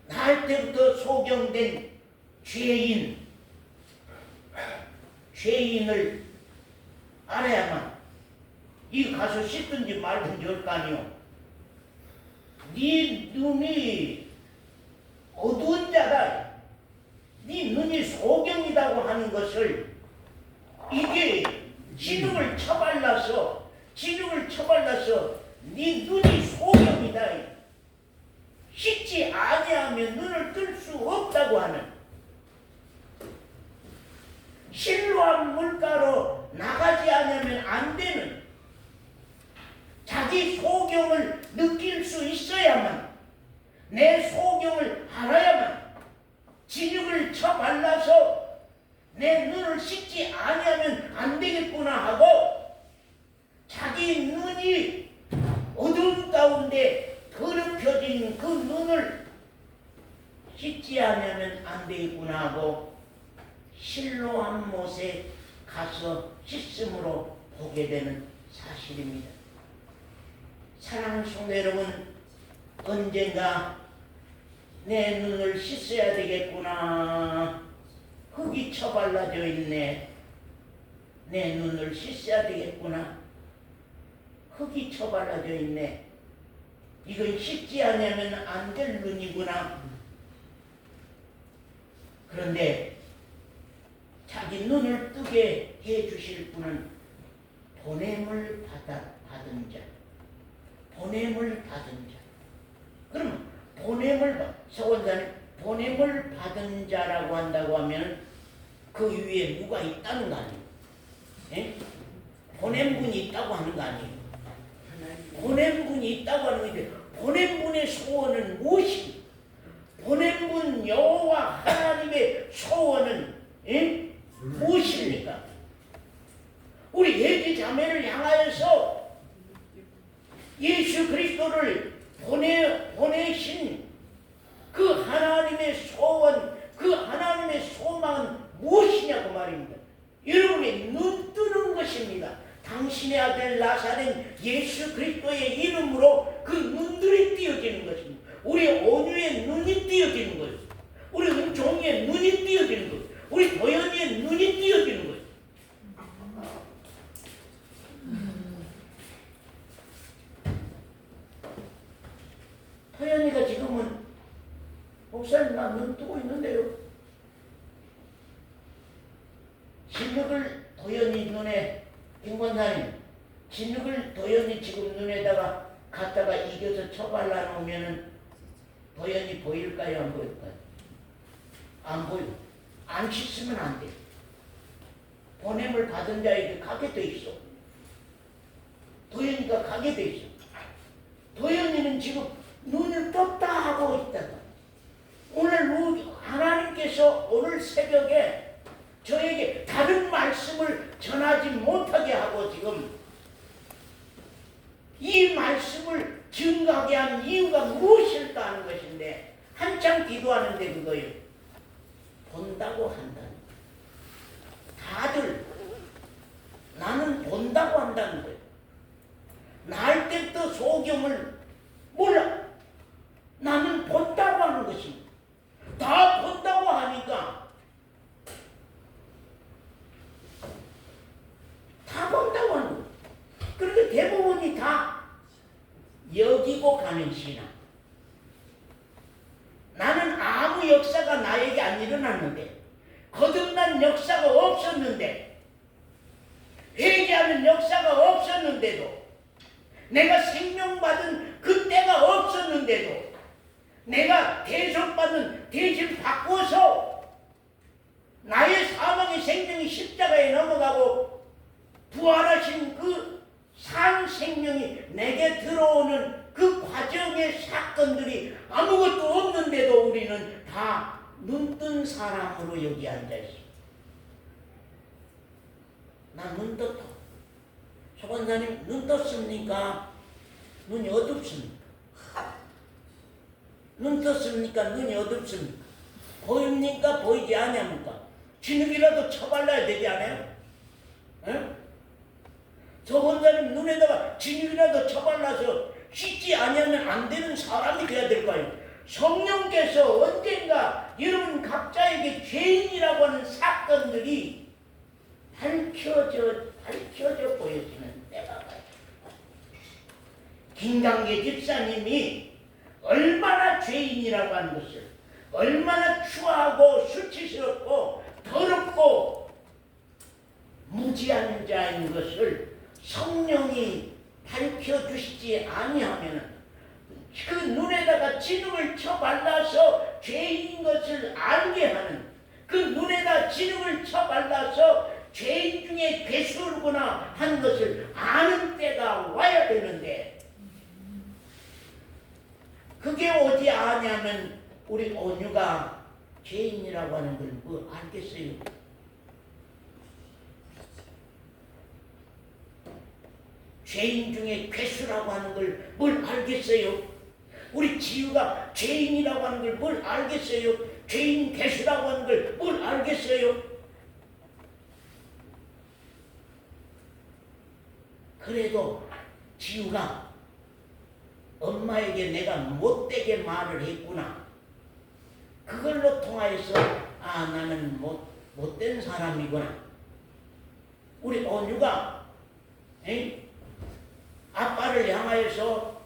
Speaker 1: 날 때부터 소경된 죄인을 알아야만 이 가서 씻든지 말든지 할 거 아니오. 네 눈이 어두운 자다, 네 눈이 소경이라고 하는 것을 이게 진흙을 쳐발라서 네 눈이 소경이다, 씻지 아니하면 눈을 뜰 수 없다고 하는, 실로한 물가로 나가지 않으면 안 되는, 자기 소경을 느낄 수 있어야만, 내 소경을 알아야만, 진흙을 쳐발라서 내 눈을 씻지 아니하면 안 되겠구나 하고 자기 눈이 어두운 가운데 더럽혀진 그 눈을 씻지 않으면 안 되겠구나 하고 실로한 못에 가서 씻음으로 보게 되는 사실입니다. 사랑하는 성도 여러분, 언젠가 내 눈을 씻어야 되겠구나, 흙이 쳐발라져 있네, 내 눈을 씻어야 되겠구나, 흙이 쳐발라져 있네, 이건 씻지 않으면 안 될 눈이구나. 그런데 자기 눈을 뜨게 해주실 분은 보냄을 받은 자, 보냄을 받은 자. 그럼 서원자는 보냄을 받은 자라고 한다고 하면 그 위에 누가 있다는 거 아니에요? 예? 보냄 분이 있다고 하는 거 아니에요? 보냄 분이 있다고 하는 건데, 보냄 분의 소원은 무엇이? 보냄 분 여호와 하나님의 소원은 무엇입니까? 우리 예지 자매를 향하여서 예수 그리스도를 보내신 그 하나님의 소원, 그 하나님의 소망은 무엇이냐고 말입니다. 여러분의 눈 뜨는 것입니다. 당신의 아들 나사렛 예수 그리스도의 이름으로 그 눈들이 띄어지는 것입니다. 우리 온유의 눈이 띄어지는 거예요. 우리 은종이의 눈이 띄어지는 거예요. 우리 도연이의 눈이 띄어지는 거예요. 도연이가 지금은 목사님 나 눈 뜨고 있는데요. 진흙을 도연이 눈에, 김권사님, 진흙을 도연이 지금 눈에다가 갖다가 이겨서 쳐발라 놓으면은 도연이 보일까요? 안 보일까요? 안 보여. 안 씻으면 안 돼. 보냄을 받은 자에게 가게 돼 있어. 도연이가 가게 돼 있어. 도연이는 지금 눈을 떴다 하고 있다가 오늘 하나님께서 오늘 새벽에 저에게 다른 말씀을 전하지 못하게 하고 지금 이 말씀을 증가하게 한 이유가 무엇일까 하는 것인데 한참 기도하는데 그거예요. 본다고 한다는 거예요. 다들 나는 본다고 한다는 거예요. 날 때부터 소경을 몰라. 나는 본다고 하는 것입니다. 다 본다고 하니까 다 본다고 하는 거예요. 그렇게 대부분이 다 여기고 가는 신앙. 나는 아무 역사가 나에게 안 일어났는데 거듭난 역사가 없었는데 회개하는 역사가 없었는데도 내가 생명받은 그 때가 없었는데도 내가 대속받는 대신 바꿔서 나의 사망의 생명이 십자가에 넘어가고 부활하신 그 산 생명이 내게 들어오는 그 과정의 사건들이 아무것도 없는데도 우리는 다 눈뜬 사람으로 여기 앉아있어. 나 눈 떴다. 소관사님 눈 떴습니까? 눈이 어둡습니까? 눈 떴습니까? 눈이 어둡습니까? 보입니까? 보이지 않습니까? 진흙이라도 쳐발라야 되지 않아요? 응? 저 권사님 눈에다가 진흙이라도 쳐발라서 씻지 않으면 안 되는 사람이 돼야 될 거예요. 성령께서 언젠가 여러분 각자에게 죄인이라고 하는 사건들이 밝혀져 보여지는 때가 와요. 김강계 집사님이 얼마나 죄인이라고 하는 것을, 얼마나 추하고 수치스럽고 더럽고 무지한 자인 것을 성령이 밝혀주시지 아니하면 그 눈에다가 진흙을 쳐발라서 죄인 것을 알게 하는, 그 눈에다 진흙을 쳐발라서 죄인 중에 괴수구나 하는 것을 아는 때가 와야 되는데 그게 오지 않으면 우리 온유가 죄인이라고 하는 걸 뭐 알겠어요? 죄인 중에 괴수라고 하는 걸 뭘 알겠어요? 우리 지유가 죄인이라고 하는 걸 뭘 알겠어요? 죄인 괴수라고 하는 걸 뭘 알겠어요? 그래도 지유가 엄마에게 내가 못되게 말을 했구나. 그걸로 통하여서 나는 못된 사람이구나. 우리 온유가 아빠를 향하여서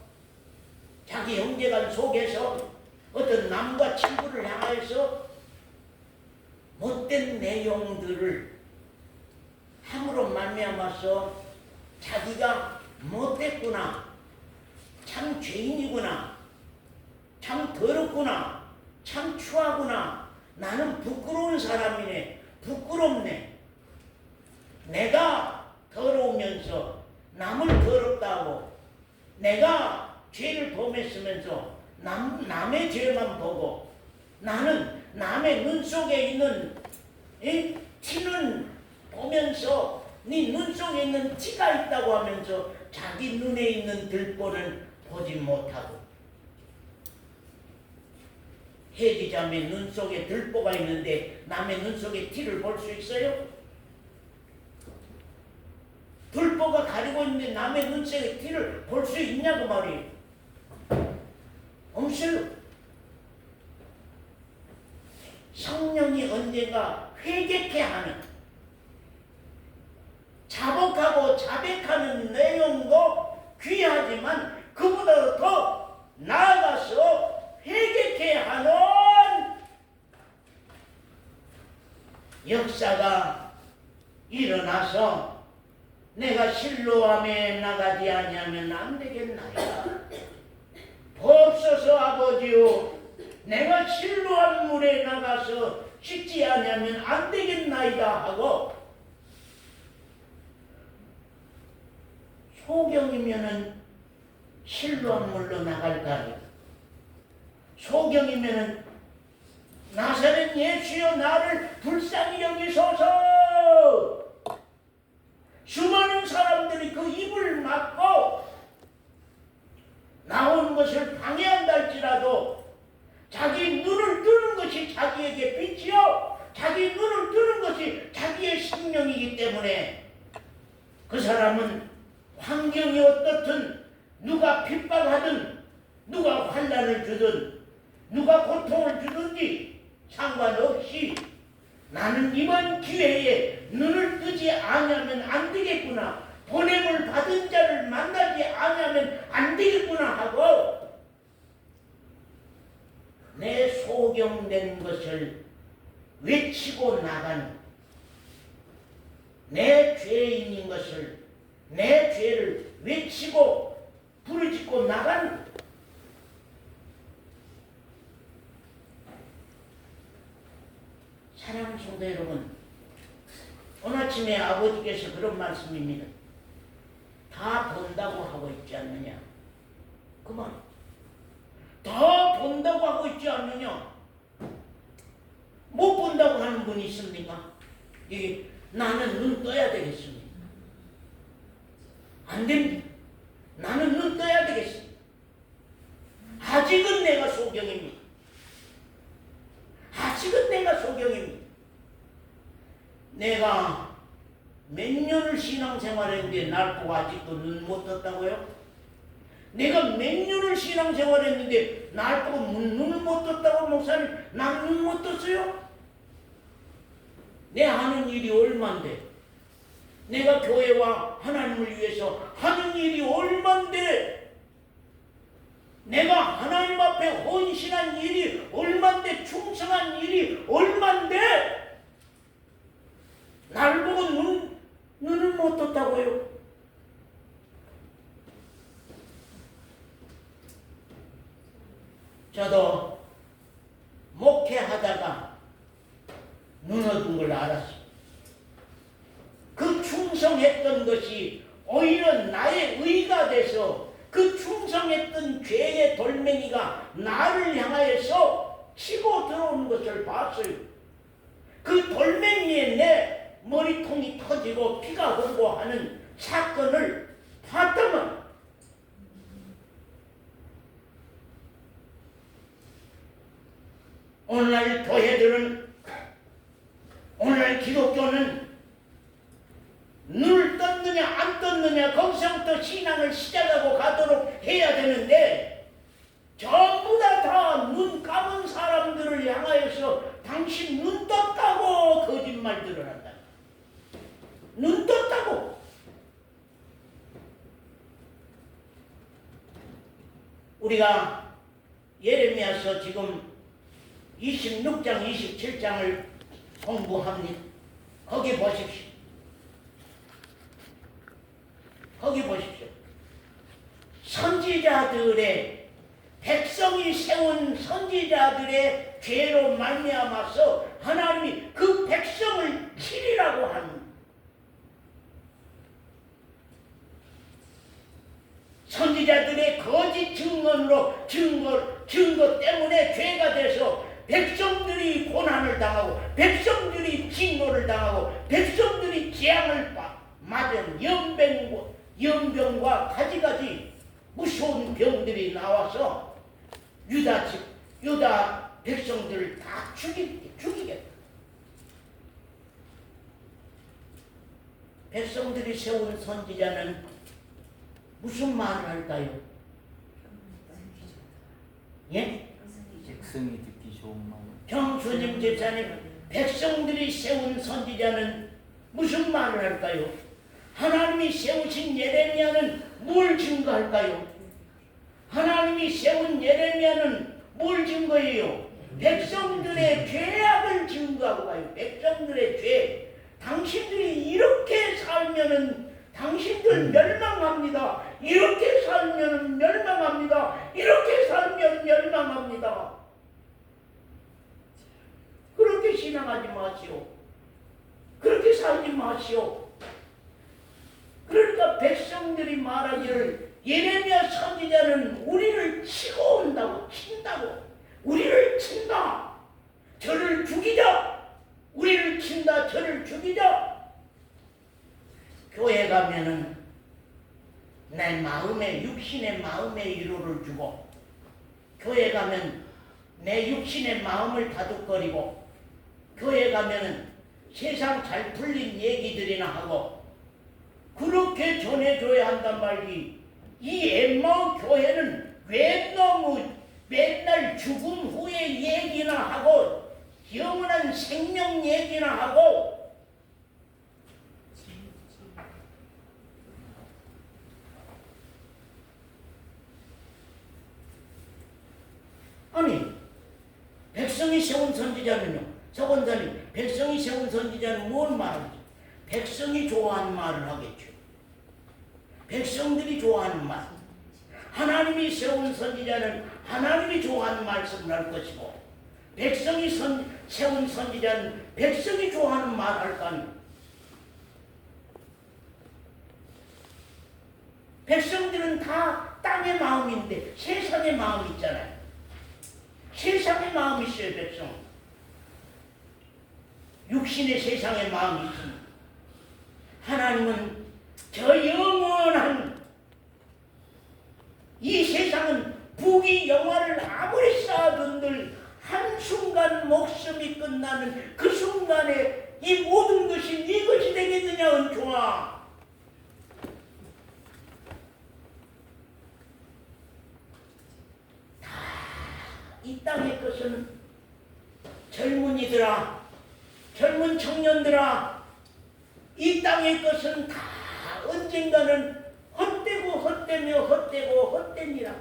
Speaker 1: 자기 형제간 속에서 어떤 남과 친구를 향하여서 못된 내용들을 함으로 말미암아서 자기가 못됐구나, 참 죄인이구나, 참 더럽구나, 참 추하구나, 나는 부끄러운 사람이네, 부끄럽네, 내가 더러우면서 남을 더럽다고, 내가 죄를 범했으면서 남의 죄만 보고, 나는 남의 눈 속에 있는 티는 보면서 네 눈 속에 있는 티가 있다고 하면서 자기 눈에 있는 들보는 보지 못하고, 혜기자매 눈 속에 들보가 있는데 남의 눈 속에 티를 볼 수 있어요? 들보가 가리고 있는데 남의 눈 속에 티를 볼 수 있냐고 말이에요. 없어요. 성령이 언젠가 회개케 하는, 자복하고 자백하는 내용도 귀하지만 그보다 더 나아가서 회개케 하는 역사가 일어나서 내가 실로암에 나가지 아니하면 안 되겠나이다. 법소서 아버지요, 내가 실로한 물에 나가서 씻지 않으면 안 되겠나이다 하고, 소경이면은 실로한 물로 나갈까? 소경이면은 나사렛 예수여 나를 불쌍히 여기소서. 수많은 사람들이 그 입을 막고 나온 것을 방해한다 할지라도 자기 눈을 뜨는 것이 자기에게 빛이요 자기 눈을 뜨는 것이 자기의 생명이기 때문에 그 사람은 환경이 어떻든 누가 핍박하든 누가 환난을 주든 누가 고통을 주든지 상관없이 나는 이번 기회에 눈을 뜨지 않으면 안 되겠구나, 보냄을 받은 자를 만나지 않으면 안 되겠구나 하고 내 소경된 것을 외치고 나가는, 내 죄인인 것을, 내 죄를 외치고 부르짖고 나가는, 사랑하는 성도 여러분, 오늘 아침에 아버지께서 그런 말씀입니다. 다 본다고 하고 있지 않느냐? 그만. 다 본다고 하고 있지 않느냐? 못 본다고 하는 분이 있습니까? 나는 눈 떠야 되겠습니다. 안 됩니다. 나는 눈 떠야 되겠습니다. 아직은 내가 소경입니다. 아직은 내가 소경입니다. 내가 몇 년을 신앙생활했는데 날 보고 아직도 눈 못 떴다고요? 내가 몇 년을 신앙생활했는데 날 보고 눈을 못 떴다고 목사님, 난 눈 못 떴어요? 내 하는 일이 얼만데, 내가 교회와 하나님을 위해서 하는 일이 얼만데, 내가 하나님 앞에 헌신한 일이 얼만데, 충성한 일이 얼만데 날 보고 눈을 못 떴다고요? 저도 목회하다가 눈 얻은 걸 알았어요. 그 충성했던 것이 오히려 나의 의가 돼서 그 충성했던 죄의 돌멩이가 나를 향하여서 치고 들어오는 것을 봤어요. 그 돌멩이에 내 머리통이 터지고 피가 흐르고 하는 사건을 봤다면 오늘날 교회들은, 오늘날 기독교는 눈을 떴느냐 안 떴느냐 거기서부터 신앙을 시작하고 가도록 해야 되는데, 전부 다 눈 감은 사람들을 향하여서 당신 눈 떴다고 거짓말들을 한다. 눈 떴다고. 우리가 예레미야서 지금 26장 27장을 공부합니다. 거기 보십시오. 거기 보십시오. 선지자들의, 백성이 세운 선지자들의 죄로 말미암아서 하나님이 그 백성을 치리라고 하는, 선지자들의 거짓 증언으로 증거 때문에 죄가 돼서 백성들이 고난을 당하고 백성들이 진노를 당하고 백성들이 재앙을 맞은 연병과 가지가지 무서운 병들이 나와서 유다 백성들을 다 죽이겠다. 백성들이 세운 선지자는 무슨 말을 할까요? 예?
Speaker 2: 백성이 듣기 좋은 말.
Speaker 1: 정수님 집사님, 백성들이 세운 선지자는 무슨 말을 할까요? 하나님이 세우신 예레미야는 뭘 증거할까요? 하나님이 세운 예레미야는 뭘 증거해요? 백성들의 죄악을 증거하고 가요. 백성들의 죄. 당신들이 이렇게 살면은 당신들 멸망합니다. 이렇게 살면 멸망합니다. 이렇게 살면 멸망합니다. 지나가지 마시오. 그렇게 살지 마시오. 그러니까 백성들이 말하기를 예레미야 선지자는 우리를 치고 온다고, 친다고. 우리를 친다. 저를 죽이자. 우리를 친다. 저를 죽이자. 교회 가면은 내 마음에, 육신의 마음에 위로를 주고, 교회 가면 내 육신의 마음을 다독거리고, 교회 가면은 세상 잘 풀린 얘기들이나 하고, 그렇게 전해줘야 한단 말이. 이 엠마오 교회는 왜 너무 맨날 죽음 후의 얘기나 하고 영원한 생명 얘기나 하고, 아니 백성이 세운 선지자는요, 저 권사님, 백성이 세운 선지자는 뭔 말이지? 백성이 좋아하는 말을 하겠죠. 백성들이 좋아하는 말. 하나님이 세운 선지자는 하나님이 좋아하는 말씀을 할 것이고, 백성이 세운 선지자는 백성이 좋아하는 말 할 거 아니에요. 백성들은 다 땅의 마음인데 세상의 마음이 있잖아요. 세상의 마음이 있어요, 백성. 육신의 세상의 마음이 있습니다. 하나님은 저 영원한, 이 세상은 부귀 영화를 아무리 쌓아둔들 한순간 목숨이 끝나는 그 순간에 이 모든 것이 네 것이 되겠느냐, 은총아. 다 이 땅의 것은 젊은이들아, 젊은 청년들아, 이 땅의 것은 다 언젠가는 헛되고 헛되며 헛되고 헛되니라.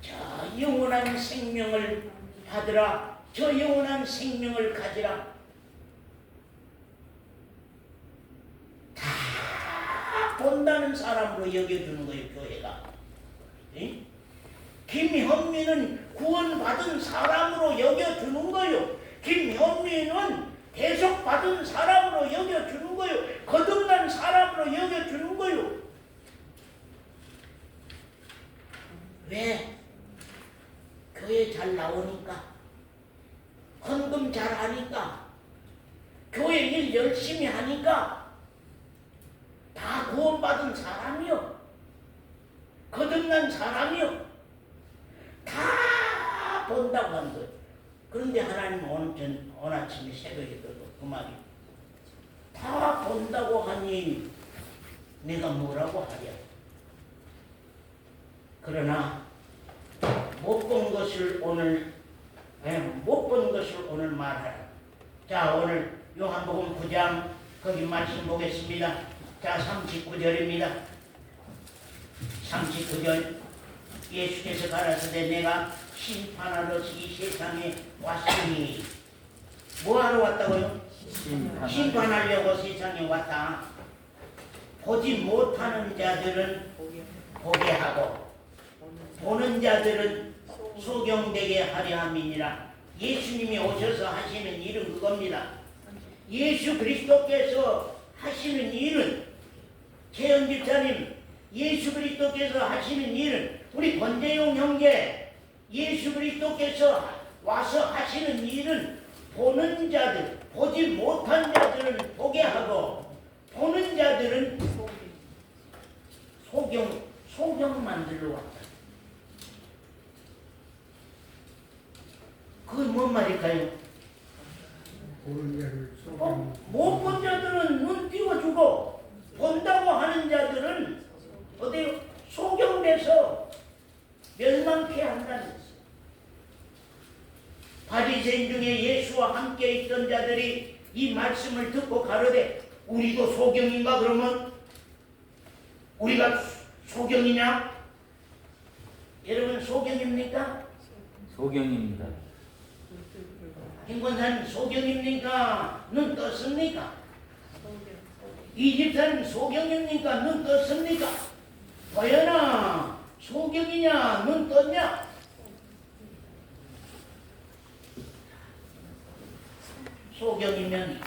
Speaker 1: 저 영원한 생명을 받으라. 저 영원한 생명을 가지라. 다 본다는 사람으로 여겨주는 거예요, 교회가. 예? 김현민은 구원받은 사람으로 여겨주는 거예요. 김현민은 대속받은 사람으로 여겨주는 거예요. 거듭난 사람으로 여겨주는 거예요. 왜? 교회 잘 나오니까, 헌금 잘 하니까, 교회 일 열심히 하니까 다 구원받은 사람이요, 거듭난 사람이요, 다 본다고 한 거예요. 그런데 하나님 오늘 아침에 새벽에 들어도 그 말이, 다 본다고 하니 내가 뭐라고 하랴. 그러나 못 본 것을 오늘 말하라. 자, 오늘 요한복음 9장 거기 말씀 보겠습니다. 자, 39절입니다. 39절. 예수께서 가라사대 내가 심판하러 이 세상에 왔으니, 뭐하러 왔다고요? 심판하려고 세상에 왔다. 보지 못하는 자들은 보게 하고 보는 자들은 소경되게 하려 함이니라. 예수님이 오셔서 하시는 일은 그겁니다. 예수 그리스도께서 하시는 일은, 재현 집사님, 예수 그리스도께서 하시는 일은, 우리 권재용 형제, 예수 그리스도께서 와서 하시는 일은 보는 자들, 보지 못한 자들은 보게 하고 보는 자들은 소경 만들러 왔다. 그게 뭔 말일까요? 못 본 자들은 눈 띄워주고 본다고 하는 자들은 어디 소경돼서 멸망케 한다는 것이에요. 바리새인 중에 예수와 함께 있던 자들이 이 말씀을 듣고 가로되 우리도 소경인가? 그러면 우리가 소경이냐? 여러분 소경입니까?
Speaker 2: 소경입니다.
Speaker 1: 김권사님 소경입니까? 눈 떴습니까? 이 집사님 소경입니까? 눈 떴습니까? 도연아 소경이냐? 눈 떴냐? 소경이면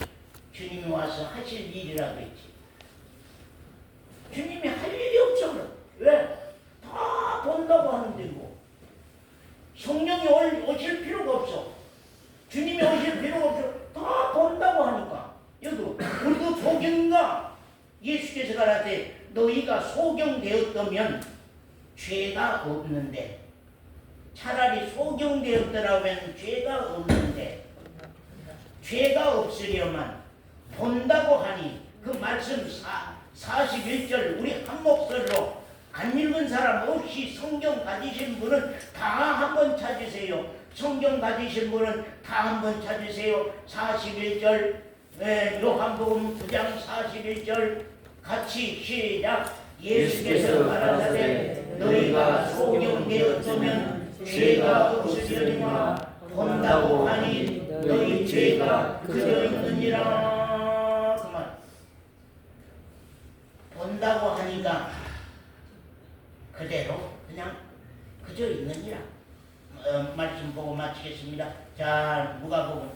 Speaker 1: 주님이 와서 하실 일이라고 했지. 주님이 할 일이 없어. 왜? 다 본다고 하는데 뭐. 성령이 오실 필요가 없어. 주님이 오실 필요가 없어. 다 본다고 하니까. 여기도 우리도 소경인가? 예수께서 가라되 너희가 소경되었다면 죄가 없는데, 차라리 소경되었더라면 죄가 없는데, 죄가 없으려면 본다고 하니, 그 말씀 41절 우리 한 목소리로 안 읽은 사람 없이 성경 가지신 분은 다 한번 찾으세요. 성경 가지신 분은 다 한번 찾으세요. 41절 요한복음 9장 41절 같이 시작. 예수께서 가라사대 너희가 소경되었으면 죄가 없으려니와 본다고 하니 너희 죄가 그저 있느니라. 그만. 본다고 하니까 그대로 그냥 그저 있느니라. 말씀 보고 마치겠습니다. 자, 누가복음,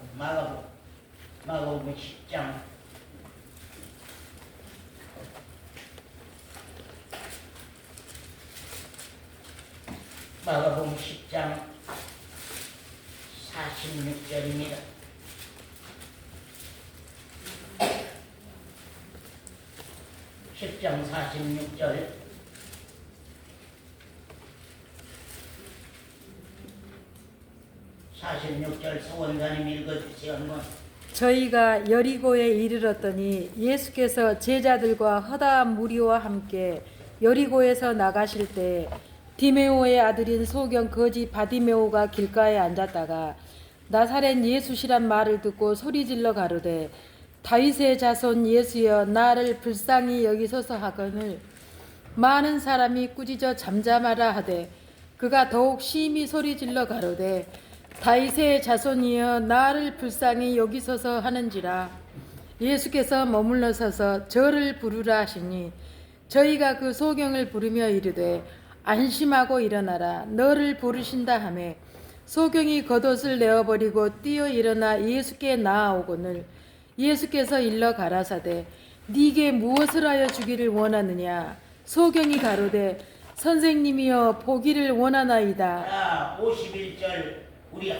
Speaker 1: 마가복음 10장. 마가복음 10장 46절입니다. (10장 46절) 서원사님 읽어주세요. 한번.
Speaker 3: 저희가 여리고에 이르렀더니 예수께서 제자들과 허다한 무리와 함께 여리고에서 나가실 때 디메오의 아들인 소경 거지 바디메오가 길가에 앉았다가 나사렛 예수시란 말을 듣고 소리질러 가로되 다윗의 자손 예수여 나를 불쌍히 여기소서 하거늘 많은 사람이 꾸짖어 잠잠하라 하되 그가 더욱 심히 소리질러 가로되 다윗의 자손이여 나를 불쌍히 여기소서 하는지라. 예수께서 머물러 서서 저를 부르라 하시니 저희가 그 소경을 부르며 이르되 안심하고 일어나라 너를 부르신다 하매 소경이 겉옷을 내어버리고 뛰어 일어나 예수께 나아오거늘 예수께서 일러 가라사대 네게 무엇을 하여 주기를 원하느냐. 소경이 가로되 선생님이여 보기를 원하나이다.
Speaker 1: 자, 51절 우리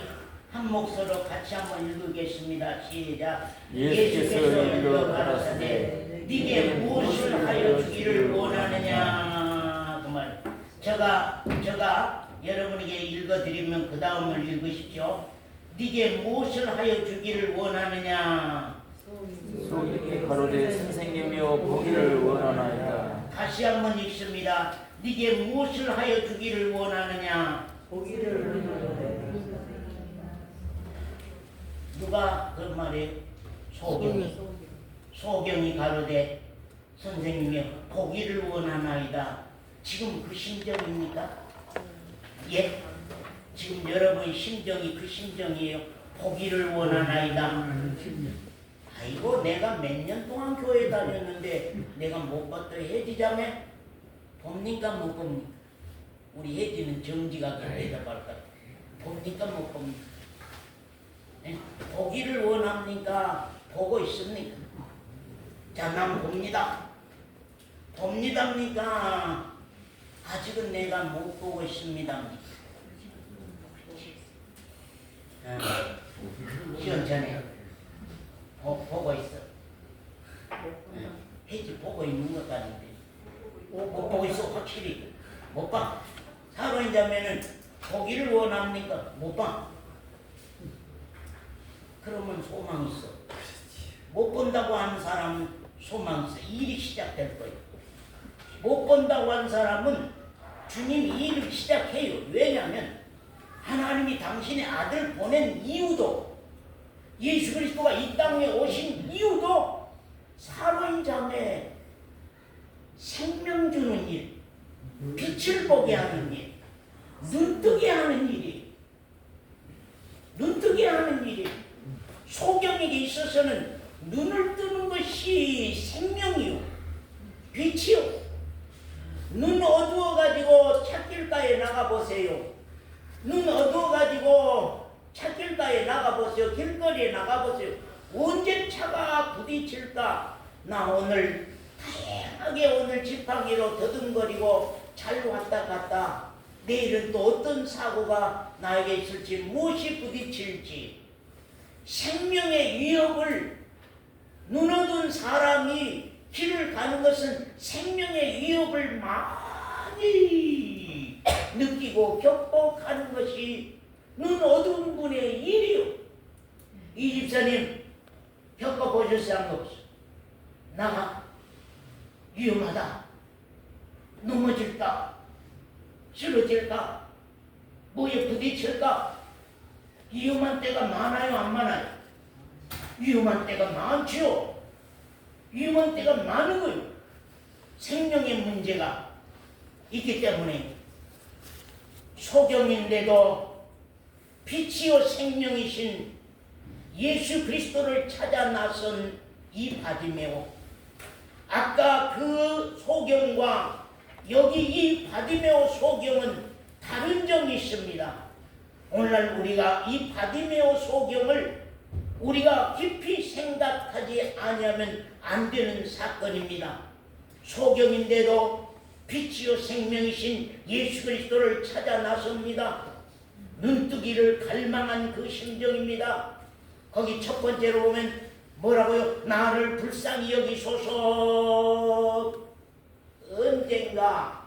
Speaker 1: 한 목소리로 같이 한번 읽겠습니다. 시작. 예수께서 일러 가라사대 네게 무엇을 하여 주기를 원하느냐. 그 말. 제가 여러분에게 읽어드리면 그 다음을 읽으십시오. 네게 무엇을 하여 주기를 원하느냐.
Speaker 2: 소경이 가로되 선생님이여 보기를 원하나이다.
Speaker 1: 다시 한번 읽습니다. 네게 무엇을 하여 주기를 원하느냐.
Speaker 4: 보기를 원하나이다.
Speaker 1: 누가 그 말에 소경이 가로되 선생님이 보기를 원하나이다. 지금 그 심정입니까? 예? 지금 여러분 심정이 그 심정이에요. 보기를 원하나이다. 아이고 내가 몇 년 동안 교회 다녔는데 내가 못 봤더 혜지자매 봅니까 못 봅니까? 우리 혜지는 정지가 대답할 것. 봅니까 못 봅니까? 네? 보기를 원합니까? 보고 있습니까? 자, 난 봅니다. 봅니다입니까? 아직은 내가 못 보고 있습니다. 시원찮아요. 보고 있어. 혜지 보고 있는 것 같은데. 못 보고 있어 확실히. 못 봐. 사로인자매는 보기를 원합니까? 못 봐. 그러면 소망 있어. 못 본다고 하는 사람은 소망 있어. 일이 시작될 거예요. 못 본다고 하는 사람은 주님이 일을 시작해요. 왜냐하면 하나님이 당신의 아들 보낸 이유도 예수 그리스도가 이 땅에 오신 이유도 사로인 자매 생명 주는 일, 빛을 보게 하는 일, 눈뜨게 하는 일이 눈뜨게 하는 일이 소경에게 있어서는 눈을 뜨는 것이 생명이요 빛이요. 눈 어두워가지고 찻길가에 나가보세요. 눈 어두워가지고 찻길가에 나가보세요. 길거리에 나가보세요. 부딪힐까? 나 오늘 다양하게 오늘 지팡이로 더듬거리고 잘 왔다 갔다. 내일은 또 어떤 사고가 나에게 있을지, 무엇이 부딪힐지. 생명의 위협을 눈어둔 사람이 길을 가는 것은 생명의 위협을 많이 느끼고 겪어가는 것이 눈 어두운 분의 일이요. 이 집사님 겪어보셨어요? 안 없어? 나가 위험하다, 넘어질까, 쓰러질까, 뭐에 부딪힐까. 위험한 때가 많아요, 안 많아요? 위험한 때가 많지요. 위험한 때가 많은 거예요. 생명의 문제가 있기 때문에. 소경인데도 빛이요 생명이신 예수 그리스도를 찾아 나선 이 바디메오, 아까 그 소경과 여기 이 바디메오 소경은 다른 점이 있습니다. 오늘날 우리가 이 바디메오 소경을 우리가 깊이 생각하지 아니하면 안 되는 사건입니다. 소경인데도 빛이요 생명이신 예수 그리스도를 찾아 나섭니다. 눈뜨기를 갈망한 그 심정입니다. 거기 첫 번째로 보면 뭐라고요? 나를 불쌍히 여기소서. 언젠가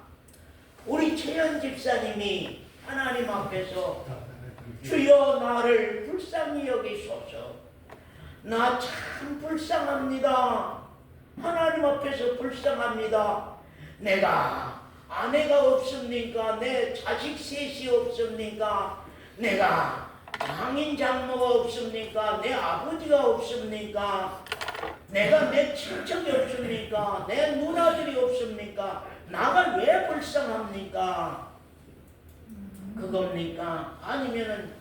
Speaker 1: 우리 최현 집사님이 하나님 앞에서 주여 나를 불쌍히 여기소서. 나 참 불쌍합니다. 하나님 앞에서 불쌍합니다. 내가 아내가 없습니까? 내 자식 셋이 없습니까? 내가 장인 장모가 없습니까? 내 아버지가 없습니까? 내가 내 친척이 없습니까? 내 누나들이 없습니까? 나가 왜 불쌍합니까? 그겁니까? 아니면은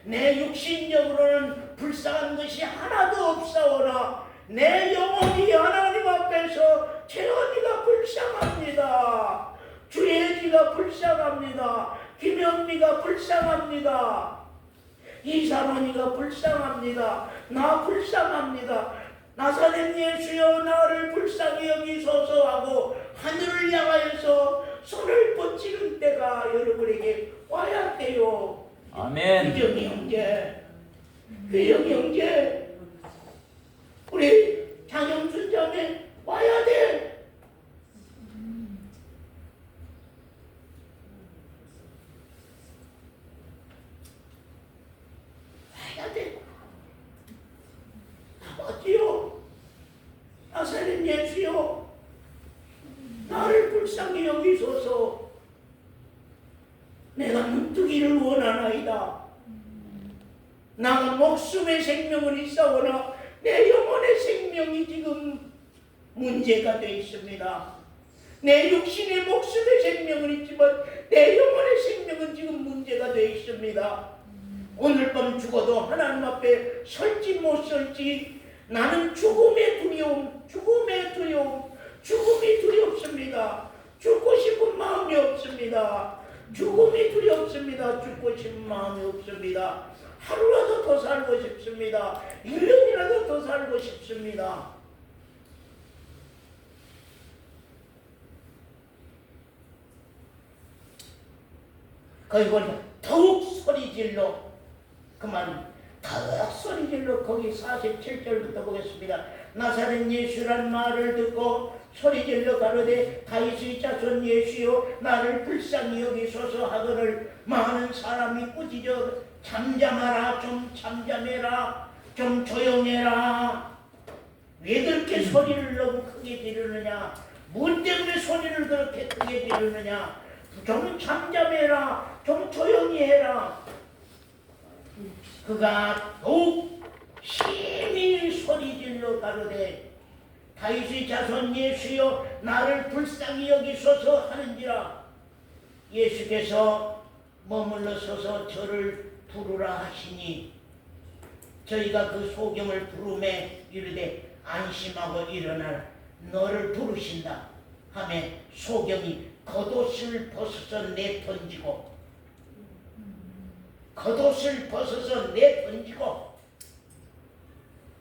Speaker 1: 내 육신적으로는 불쌍한 것이 하나도 없사오나 내 영혼이 하나님 앞에서 채원이가 불쌍합니다. 주혜지가 불쌍합니다. 김영미가 불쌍합니다. 이상원이가 불쌍합니다. 나 불쌍합니다. 나사렛 예수여 나를 불쌍히 여기소서 하고 하늘을 향하여서 손을 뻗치는 때가 여러분에게 와야 돼요.
Speaker 2: 아멘.
Speaker 1: 규정이 형제, 규정이 형제, 우리 장영순 자매 와야 돼. 와야 돼. 아버지요, 나사렛 예수요, 나를 불쌍히 여기소서. 내가 눈뜨기를 원하나이다. 나가 목숨의 생명은 있사오나 내 영혼의 생명이 지금 문제가 되어 있습니다. 내 육신의 목숨의 생명은 있지만 내 영혼의 생명은 지금 문제가 되어 있습니다. 오늘 밤 죽어도 하나님 앞에 설지 못 설지 나는 죽음의 두려움, 죽음이 두렵습니다. 죽고 싶은 마음이 없습니다. 죽음이 두렵습니다. 죽고 싶은 마음이 없습니다. 하루라도 더 살고 싶습니다. 1년이라도 더 살고 싶습니다. 거기 보니까 더욱 소리질러, 그만 더욱 소리질러. 거기 47절부터 보겠습니다. 나사렛 예수란 말을 듣고 소리질러 가로되 다윗의 자손 예수여 나를 불쌍히 여기소서 하거늘 많은 사람이 꾸짖어 잠잠하라, 좀 잠잠해라, 좀 조용해라. 왜 그렇게 소리를 너무 크게 지르느냐? 뭐 때문에 소리를 그렇게 크게 지르느냐? 좀 잠잠해라, 좀 조용히 해라. 그가 더욱 심히 소리질러 가로되 다윗의 자손 예수여 나를 불쌍히 여기소서 하는지라. 예수께서 머물러 서서 저를 부르라 하시니 저희가 그 소경을 부르매 이르되 안심하고 일어나라, 너를 부르신다 하매 소경이 겉옷을 벗어서 내던지고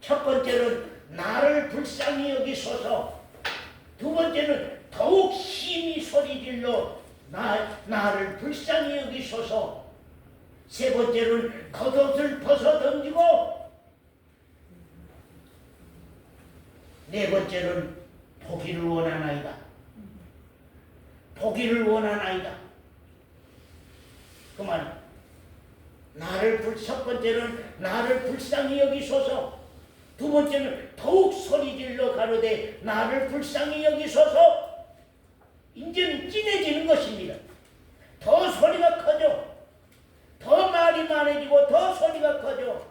Speaker 1: 첫 번째로는 나를 불쌍히 여기소서. 두 번째는 더욱 심히 소리질러 나를 불쌍히 여기소서. 세 번째는 겉옷을 벗어 던지고, 네 번째는 보기를 원하나이다. 보기를 원하나이다. 그만. 첫 번째는 나를 불쌍히 여기소서. 두 번째는 더욱 소리질러 가로되 나를 불쌍히 여기소서. 이제는 진해지는 것입니다. 더 소리가 커져. 더 말이 많아지고 더 소리가 커져.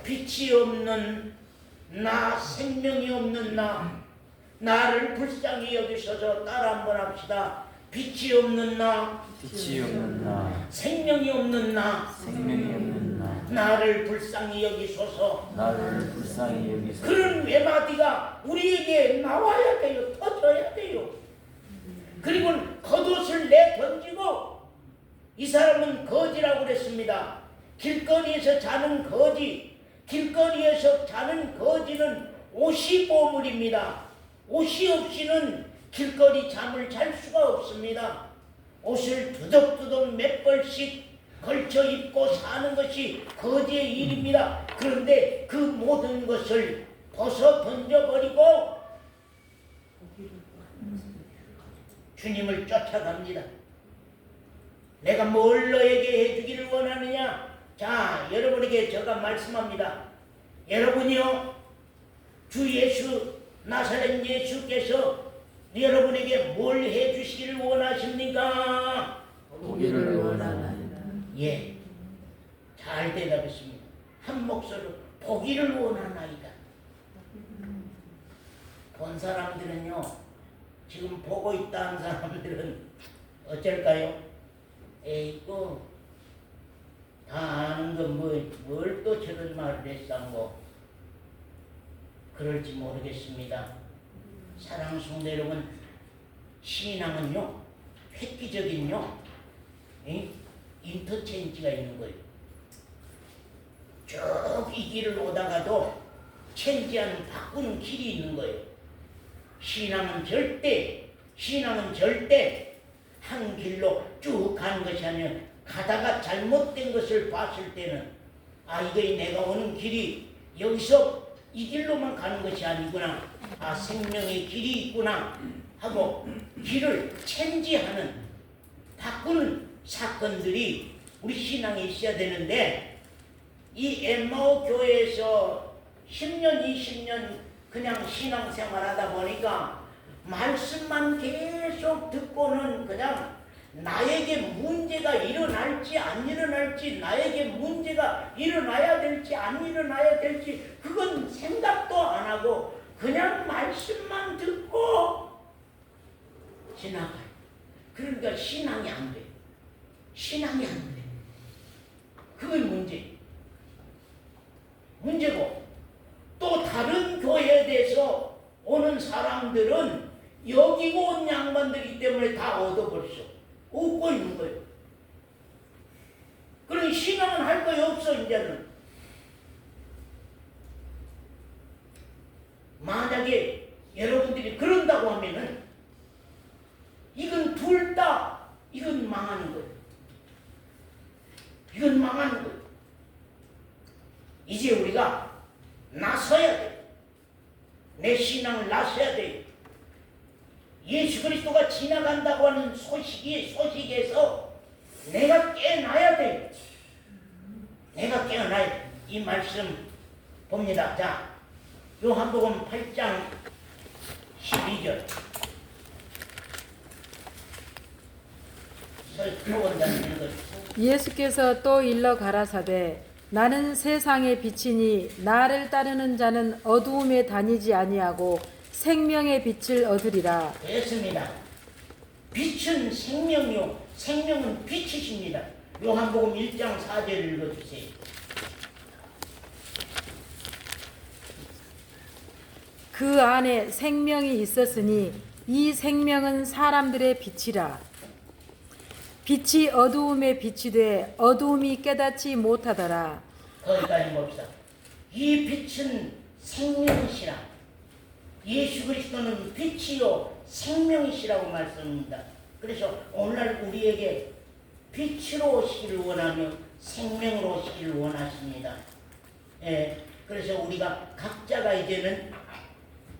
Speaker 1: 빛이 없는 나, 생명이 없는 나를 불쌍히 여기소서. 따라 한번 합시다. 빛이 없는 나,
Speaker 2: 빛이 없는 나,
Speaker 1: 생명이 없는
Speaker 2: 생명이 없는 나,
Speaker 1: 나를 불쌍히 여기소서.
Speaker 2: 나를 불쌍히 여기소서.
Speaker 1: 그런 외마디가 우리에게 나와야 돼요. 터져야 돼요. 그리고 겉옷을 내던지고, 이 사람은 거지라고 그랬습니다. 길거리에서 자는 거지, 길거리에서 자는 거지는 옷이 보물입니다. 옷이 없이는 길거리 잠을 잘 수가 없습니다. 옷을 두덕두덕 몇 벌씩 걸쳐 입고 사는 것이 거지의 일입니다. 그런데 그 모든 것을 벗어 던져버리고 주님을 쫓아갑니다. 내가 뭘 너에게 해주기를 원하느냐? 자, 여러분에게 제가 말씀합니다. 여러분이요, 주 예수, 나사렛 예수께서 여러분에게 뭘 해주시기를 원하십니까?
Speaker 2: 보기를 원하나이다.
Speaker 1: 예, 잘 대답했습니다. 한 목소리로 보기를 원하나이다. 본 사람들은요, 지금 보고 있다는 사람들은 어쩔까요? 에이구, 다 아는 건 뭘 또 저런 말을 했상고. 그럴지 모르겠습니다. 사랑하는 성도 여러분, 신앙은요, 획기적인요, 인터체인지가 있는 거예요. 쭉 이 길을 오다가도 체인지하는 바꾸는 길이 있는 거예요. 신앙은 절대 한 길로 쭉 가는 것이 아니라 가다가 잘못된 것을 봤을 때는 이거 내가 오는 길이 여기서 이 길로만 가는 것이 아니구나. 생명의 길이 있구나 하고 길을 체인지하는, 바꾸는 사건들이 우리 신앙에 있어야 되는데, 이 엠마오 교회에서 10년, 20년 그냥 신앙생활 하다 보니까 말씀만 계속 듣고는 그냥 나에게 문제가 일어날지 안 일어날지, 나에게 문제가 일어나야 될지 안 일어나야 될지 그건 생각도 안 하고 그냥 말씀만 듣고 지나가요. 그러니까 신앙이 안 돼. 신앙이 안 돼. 그건 문제고, 또 다른 교회에 대해서 오는 사람들은 여기고 온 양반들이기 때문에 다 얻어버렸어. 얻고 있는 거예요. 그러니 신앙은 할 거예요 없어. 이제는 만약에 여러분들이 그런다고 하면은 이건 둘 다 이건 망하는 거예요. 이건 망하는 거예요. 이제 우리가 나서야 돼. 내 신앙을 나서야 돼. 예수 그리스도가 지나간다고 하는 소식에서 내가 깨어나야 돼. 내가 깨어나야 돼. 이 말씀 봅니다. 자, 요한복음 8장 12절. 설교원장님 읽어주세요.
Speaker 3: 예수께서 또 일러 가라사대 나는 세상의 빛이니 나를 따르는 자는 어두움에 다니지 아니하고 생명의 빛을 얻으리라.
Speaker 1: 됐습니다. 빛은 생명이요, 생명은 빛이십니다. 요한복음 1장 4절을 읽어주세요.
Speaker 3: 그 안에 생명이 있었으니 이 생명은 사람들의 빛이라. 빛이 어두움에 비치되 어두움이 깨닫지 못하더라.
Speaker 1: 거기까지 봅시다. 이 빛은 생명이시라. 예수 그리스도는 빛이요 생명이시라고 말씀합니다. 그래서 오늘 우리에게 빛으로 오시기를 원하며 생명으로 오시기를 원하십니다. 예, 그래서 우리가 각자가 이제는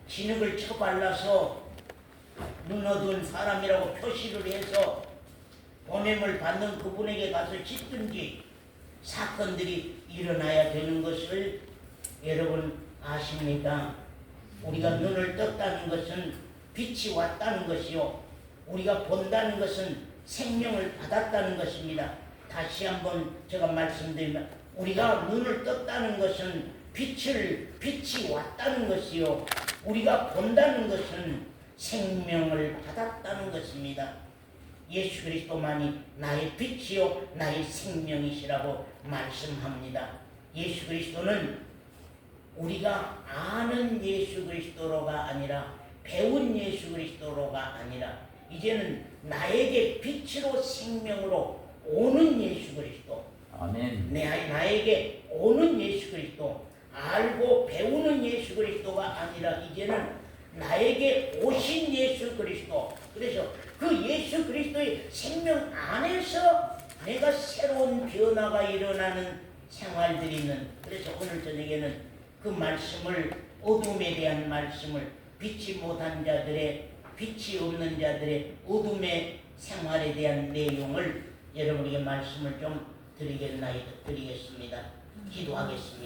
Speaker 1: 진흙을 쳐발라서 눈 어두운 사람이라고 표시를 해서 보냄을 받는 그분에게 가서 짖든지 사건들이 일어나야 되는 것을 여러분 아십니까? 우리가 눈을 떴다는 것은 빛이 왔다는 것이요, 우리가 본다는 것은 생명을 받았다는 것입니다. 다시 한번 제가 말씀드리면 우리가 눈을 떴다는 것은 빛이 왔다는 것이요, 우리가 본다는 것은 생명을 받았다는 것입니다. 예수 그리스도만이 나의 빛이요 나의 생명이시라고 말씀합니다. 예수 그리스도는 우리가 아는 예수 그리스도로가 아니라 배운 예수 그리스도로가 아니라 이제는 나에게 빛으로 생명으로 오는 예수 그리스도,
Speaker 2: 아멘.
Speaker 1: 나에게 오는 예수 그리스도, 알고 배우는 예수 그리스도가 아니라 이제는 나에게 오신 예수 그리스도. 그래서 그 예수 그리스도의 생명 안에서 내가 새로운 변화가 일어나는 생활들이 있는, 그래서 오늘 저녁에는 그 말씀을, 어둠에 대한 말씀을, 빛이 못한 자들의, 빛이 없는 자들의 어둠의 생활에 대한 내용을 여러분에게 말씀을 좀 드리겠습니다. 기도하겠습니다.